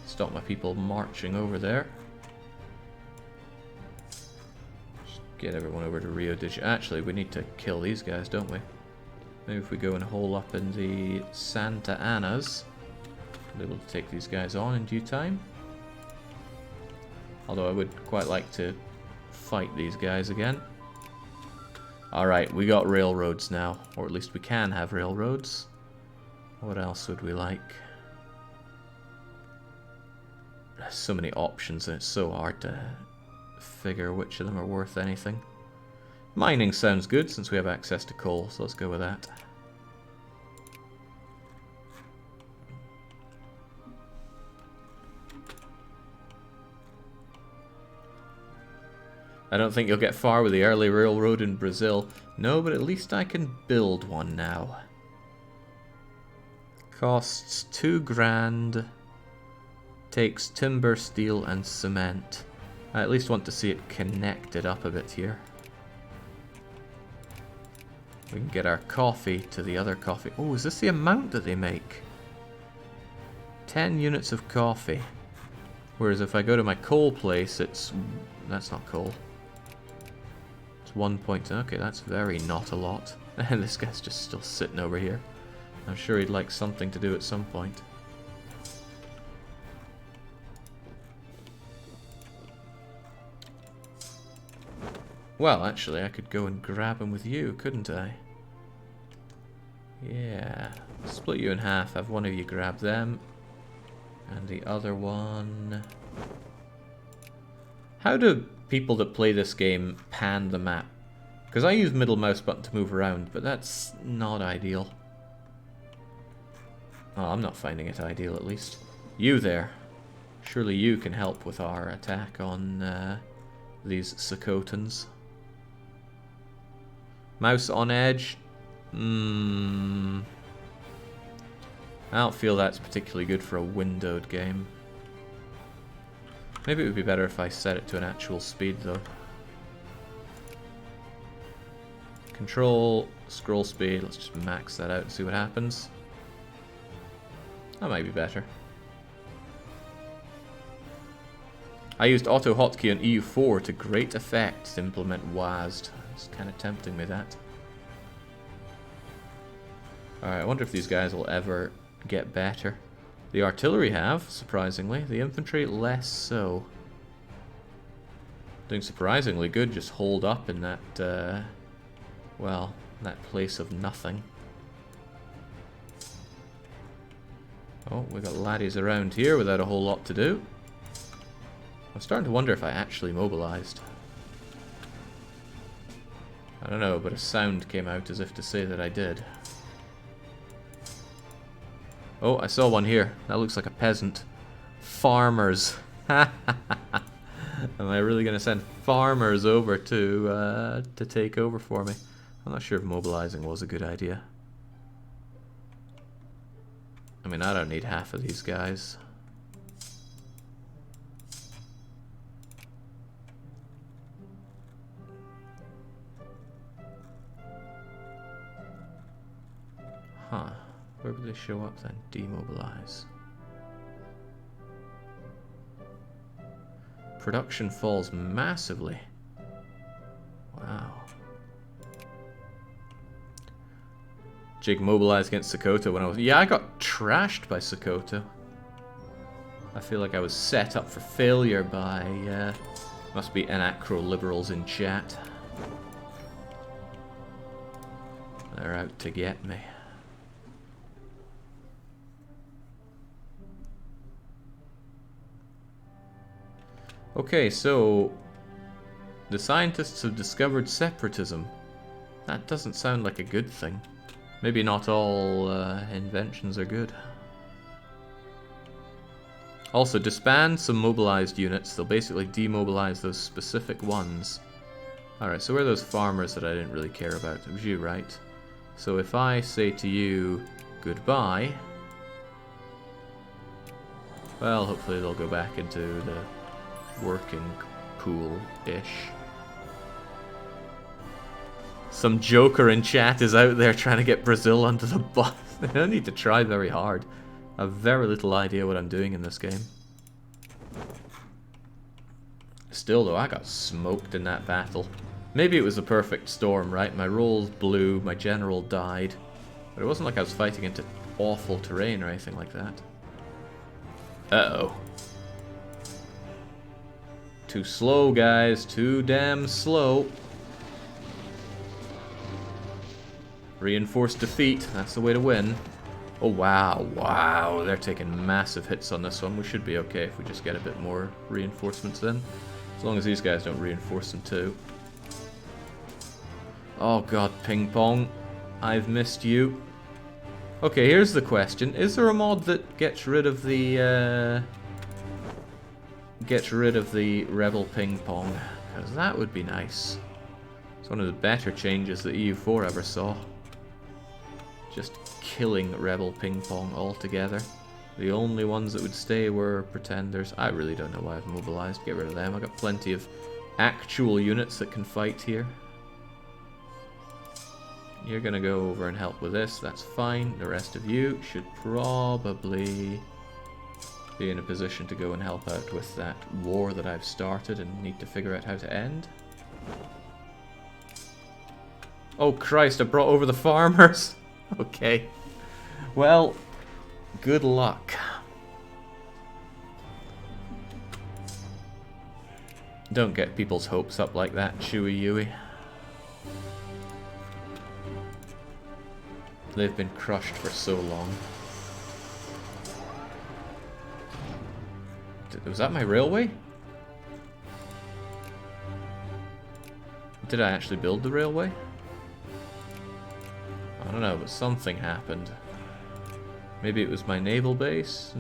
Stop my people marching over there. Get everyone over to Rio de Janeiro. Actually, we need to kill these guys, don't we? Maybe if we go and hole up in the Santa Anas, we'll be able to take these guys on in due time. Although I would quite like to fight these guys again. Alright, we got railroads now. Or at least we can have railroads. What else would we like? There's so many options and it's so hard to figure which of them are worth anything. Mining sounds good since we have access to coal, so let's go with that. I don't think you'll get far with the early railroad in Brazil. No, but at least I can build one now. Costs 2 grand. Takes timber, steel, and cement. I at least want to see it connected up a bit here. We can get our coffee to the other coffee. Oh, is this the amount that they make? 10 units of coffee. Whereas if I go to my coal place, it's... That's not coal. It's 1 point... Okay, that's very not a lot. And this guy's just still sitting over here. I'm sure he'd like something to do at some point. Well, actually, I could go and grab him with you, couldn't I? Yeah. Split you in half. Have one of you grab them. And the other one... How do people that play this game pan the map? Because I use middle mouse button to move around, but that's not ideal. Oh, I'm not finding it ideal, at least. You there. Surely you can help with our attack on these Sokotans. Mouse on edge. I don't feel that's particularly good for a windowed game. Maybe it would be better if I set it to an actual speed, though. Control, scroll speed. Let's just max that out and see what happens. That might be better. I used auto hotkey on EU4 to great effect to implement WASD. It's kind of tempting me, that. Alright, I wonder if these guys will ever get better. The artillery have, surprisingly. The infantry, less so. Doing surprisingly good, just hold up in that, well, that place of nothing. Oh, we got laddies around here without a whole lot to do. I'm starting to wonder if I actually mobilized. I don't know, but a sound came out as if to say that I did. Oh, I saw one here. That looks like a peasant. Farmers. Am I really going to send farmers over to take over for me? I'm not sure if mobilizing was a good idea. I mean, I don't need half of these guys. Huh. Where would they show up then? Demobilize. Production falls massively. Wow. Jig mobilized against Sokoto when I was... Yeah, I got trashed by Sokoto. I feel like I was set up for failure by... must be anacro liberals in chat. They're out to get me. Okay, so the scientists have discovered separatism. That doesn't sound like a good thing. Maybe not all inventions are good. Also, disband some mobilized units. They'll basically demobilize those specific ones. Alright, so where are those farmers that I didn't really care about? It was you, right? So if I say to you, goodbye, well, hopefully they'll go back into the working pool-ish. Some joker in chat is out there trying to get Brazil under the bus. I don't need to try very hard. I have very little idea what I'm doing in this game. Still though, I got smoked in that battle. Maybe it was a perfect storm, right? My rolls blew, my general died. But it wasn't like I was fighting into awful terrain or anything like that. Uh-oh. Too slow, guys. Too damn slow. Reinforced defeat. That's the way to win. Oh, wow. Wow. They're taking massive hits on this one. We should be okay if we just get a bit more reinforcements then. As long as these guys don't reinforce them too. Oh, God. Ping pong. I've missed you. Okay, here's the question. Is there a mod that gets rid of the Rebel Ping Pong? Because that would be nice. It's one of the better changes that EU4 ever saw. Just killing Rebel Ping Pong altogether. The only ones that would stay were Pretenders. I really don't know why I've mobilized. Get rid of them. I've got plenty of actual units that can fight here. You're gonna go over and help with this. That's fine. The rest of you should probably be in a position to go and help out with that war that I've started and need to figure out how to end. Oh Christ, I brought over the farmers! Okay. Well, good luck. Don't get people's hopes up like that, Chewy Yui. They've been crushed for so long. Was that my railway? Did I actually build the railway? I don't know, but something happened. Maybe it was my naval base?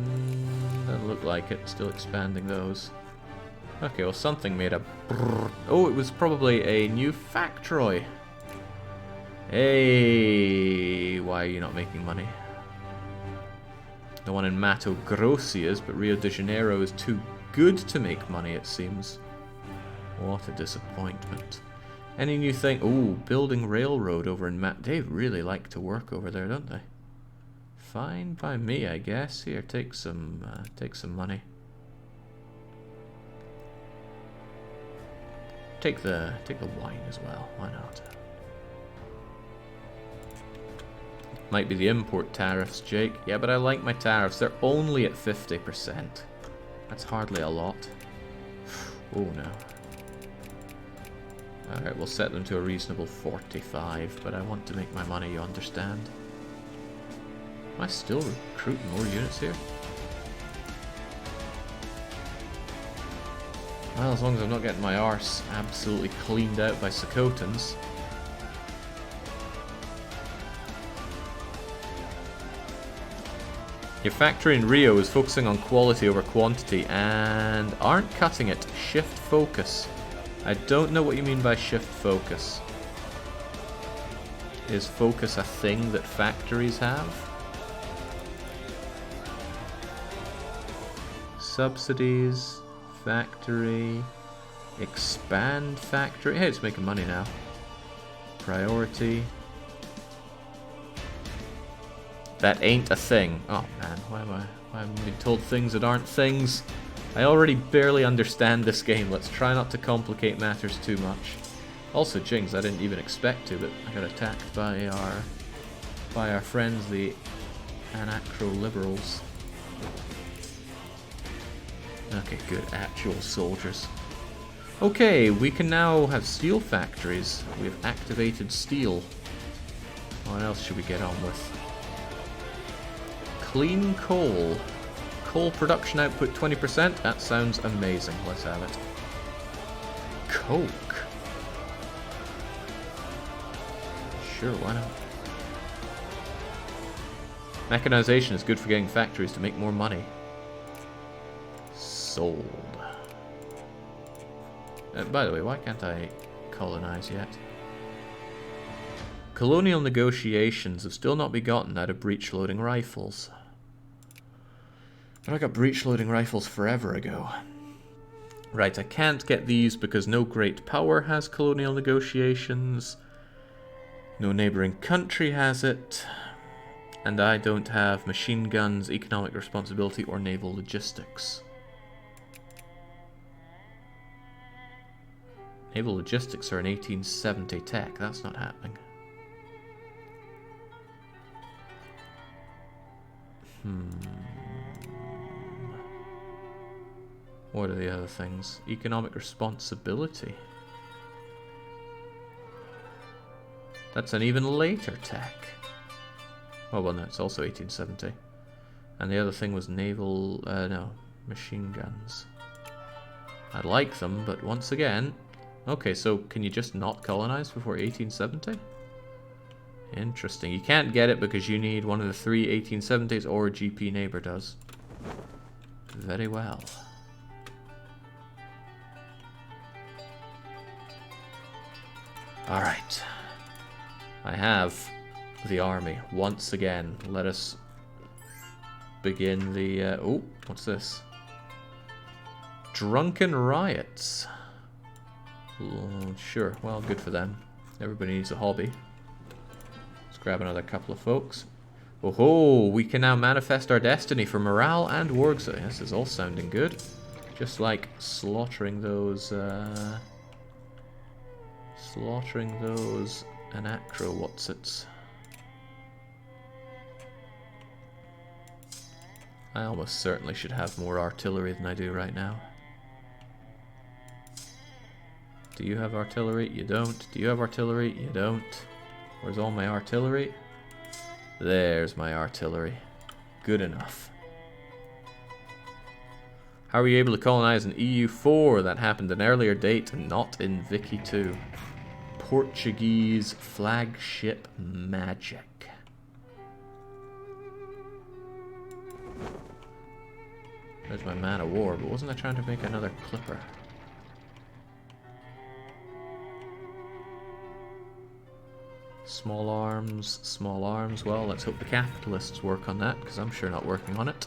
Doesn't look like it. Still expanding those. Okay, well something made a brrr. Oh, it was probably a new factory. Hey, why are you not making money? The one in Mato Grosso is, but Rio de Janeiro is too good to make money, it seems. What a disappointment. Any new thing? Ooh, building railroad over in They really like to work over there, don't they? Fine by me, I guess. Here, take some money. Take the wine as well. Why not? Might be the import tariffs, Jake. Yeah, but I like my tariffs. They're only at 50%. That's hardly a lot. Oh no. Alright, we'll set them to a reasonable 45, but I want to make my money, you understand? Am I still recruiting more units here? Well, as long as I'm not getting my arse absolutely cleaned out by Sokotans. Your factory in Rio is focusing on quality over quantity and aren't cutting it. Shift focus. I don't know what you mean by shift focus. Is focus a thing that factories have? Subsidies, factory, expand factory. Hey, it's making money now. Priority. That ain't a thing. Oh man, why am I being told things that aren't things? I already barely understand this game. Let's try not to complicate matters too much. Also, Jings, I didn't even expect to, but I got attacked by our friends, the Anacro Liberals. Okay, good. Actual soldiers. Okay, we can now have steel factories. We have activated steel. What else should we get on with? Clean coal. Coal production output 20%. That sounds amazing. Let's have it. Coke. Sure, why not? Mechanization is good for getting factories to make more money. Sold. By the way, why can't I colonize yet? Colonial negotiations have still not begotten out of breech-loading rifles. But I got breech-loading rifles forever ago. Right, I can't get these because no great power has colonial negotiations. No neighboring country has it. And I don't have machine guns, economic responsibility, or naval logistics. Naval logistics are an 1870 tech. That's not happening. What are the other things? Economic responsibility. That's an even later tech. Oh, well, no, it's also 1870. And the other thing was naval, no, machine guns. I'd like them, but once again... Okay, so can you just not colonize before 1870? Interesting. You can't get it because you need one of the 3 1870s or GP neighbor does. Very well. Alright. I have the army once again. Let us begin the... oh, what's this? Drunken riots. Sure, well, good for them. Everybody needs a hobby. Let's grab another couple of folks. Oh ho! We can now manifest our destiny for morale and warg. This is all sounding good. Just like slaughtering those... Anacro whatsits. I almost certainly should have more artillery than I do right now. Do you have artillery? You don't. Do you have artillery? You don't. Where's all my artillery? There's my artillery. Good enough. How were you able to colonize an EU4 that happened an earlier date and not in Vicky 2? Portuguese flagship magic. There's my man of war, but wasn't I trying to make another clipper? Small arms, small arms. Well, let's hope the capitalists work on that, because I'm sure not working on it.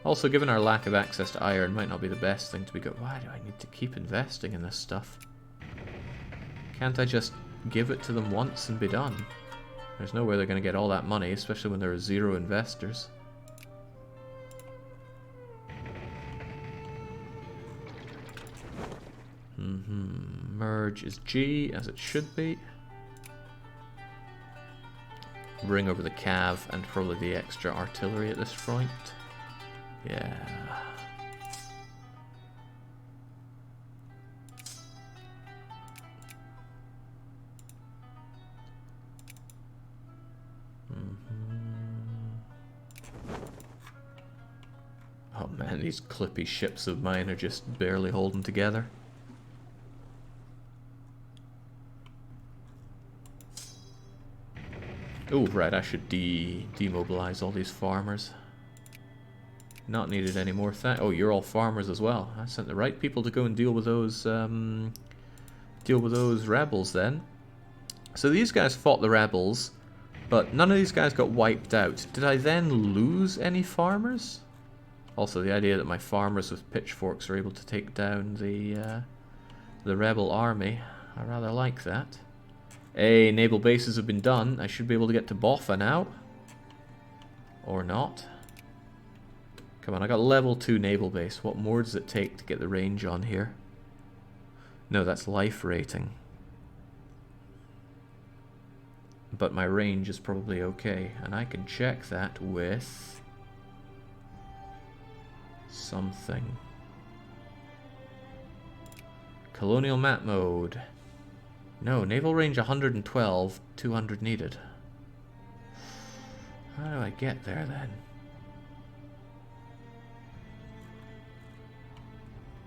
Also, given our lack of access to iron, might not be the best thing to be Why do I need to keep investing in this stuff? Can't I just give it to them once and be done? There's no way they're going to get all that money, especially when there are 0 investors. Merge is G, as it should be. Bring over the cav and probably the extra artillery at this point. Yeah. Oh man, these clippy ships of mine are just barely holding together. Oh, right, I should demobilize all these farmers. Not needed anymore. Oh, you're all farmers as well. I sent the right people to go and deal with those rebels then. So these guys fought the rebels, but none of these guys got wiped out. Did I then lose any farmers? Also, the idea that my farmers with pitchforks are able to take down the rebel army, I rather like that. Hey, naval bases have been done. I should be able to get to Boffa now. Or not. Come on, I got level 2 naval base. What more does it take to get the range on here? No, that's life rating. But my range is probably okay. And I can check that with... something. Colonial map mode. No, naval range 112, 200 needed. How do I get there then?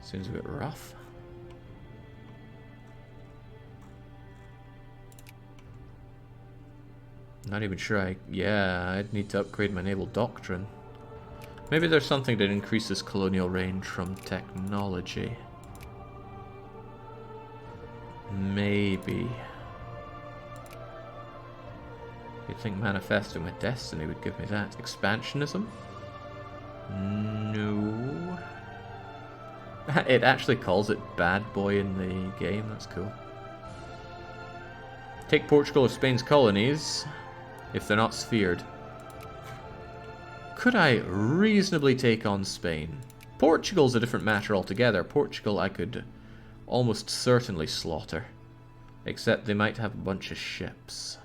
Seems a bit rough. Not even sure yeah, I'd need to upgrade my naval doctrine. Maybe there's something that increases colonial range from technology. Maybe. You'd think manifesting my destiny would give me that. Expansionism? No. It actually calls it bad boy in the game. That's cool. Take Portugal or Spain's colonies if they're not sphered. Could I reasonably take on Spain? Portugal's a different matter altogether. Portugal I could almost certainly slaughter. Except they might have a bunch of ships.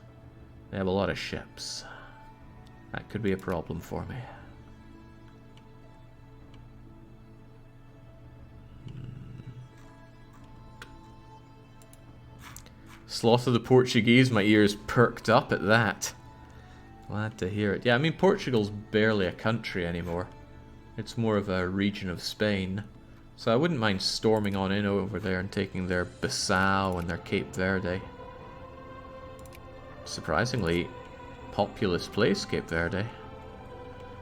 They have a lot of ships. That could be a problem for me. Slaughter the Portuguese, my ears perked up at that. Glad to hear it. Yeah, I mean, Portugal's barely a country anymore. It's more of a region of Spain. So I wouldn't mind storming on in over there and taking their Bissau and their Cape Verde. Surprisingly populous place, Cape Verde.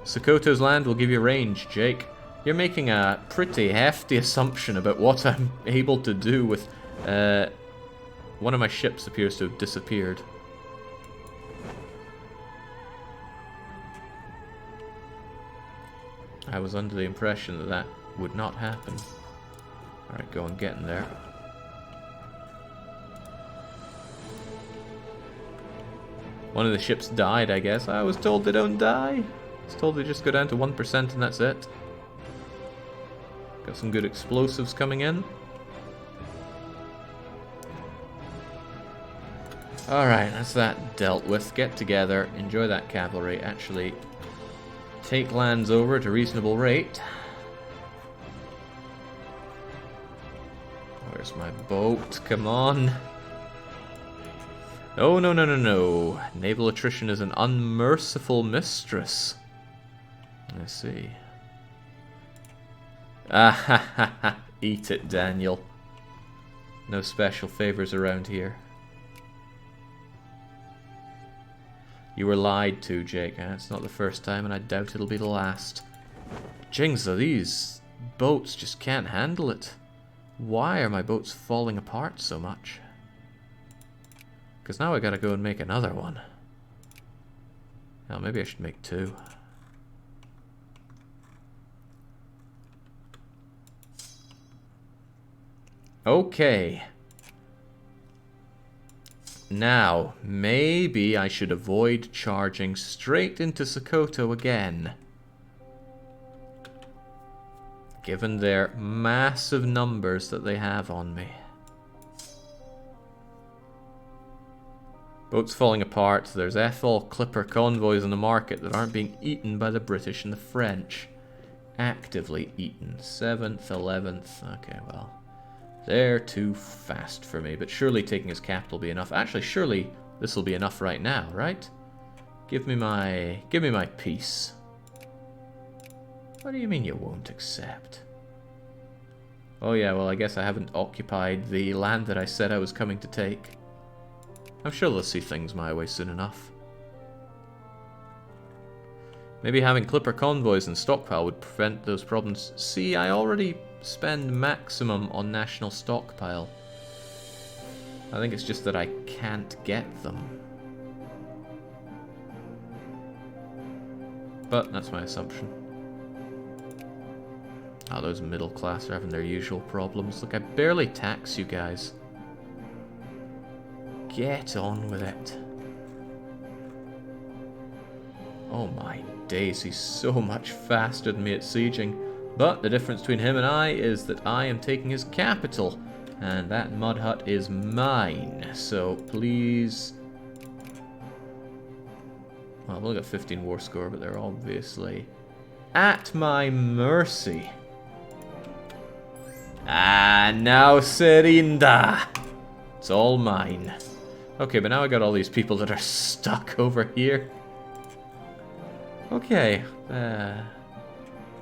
Sokoto's land will give you range, Jake. You're making a pretty hefty assumption about what I'm able to do with... one of my ships appears to have disappeared. I was under the impression that that would not happen. Alright, go and get in there. One of the ships died, I guess. I was told they don't die. I was told they just go down to 1% and that's it. Got some good explosives coming in. Alright, that's that dealt with. Get together, enjoy that cavalry. Actually, take lands over at a reasonable rate. Where's my boat? Come on. No, no, no, no, no. Naval attrition is an unmerciful mistress. I see. Ah ha ha ha. Eat it, Daniel. No special favors around here. You were lied to, Jake. It's not the first time, and I doubt it'll be the last. Jingza, these boats just can't handle it. Why are my boats falling apart so much? Because now I gotta go and make another one. Well, maybe I should make two. Okay. Now, maybe I should avoid charging straight into Sokoto again. Given their massive numbers that they have on me. Boats falling apart. There's Ethel Clipper convoys in the market that aren't being eaten by the British and the French. Actively eaten. 7th, 11th. Okay, well. They're too fast for me, but surely taking his capital will be enough. Actually, surely this will be enough right now, right? Give me my peace. What do you mean you won't accept? Oh yeah, well I guess I haven't occupied the land that I said I was coming to take. I'm sure they'll see things my way soon enough. Maybe having Clipper convoys and stockpile would prevent those problems. See, I already spend maximum on national stockpile. I think it's just that I can't get them. But that's my assumption. Oh, those middle class are having their usual problems. Look, I barely tax you guys. Get on with it. Oh my days, he's so much faster than me at sieging. But the difference between him and I is that I am taking his capital. And that mud hut is mine. So please... Well, I've only got 15 war score, but they're obviously at my mercy. Ah, now Serinda. It's all mine. Okay, but now I got all these people that are stuck over here. Okay,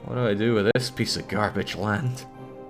what do I do with this piece of garbage land?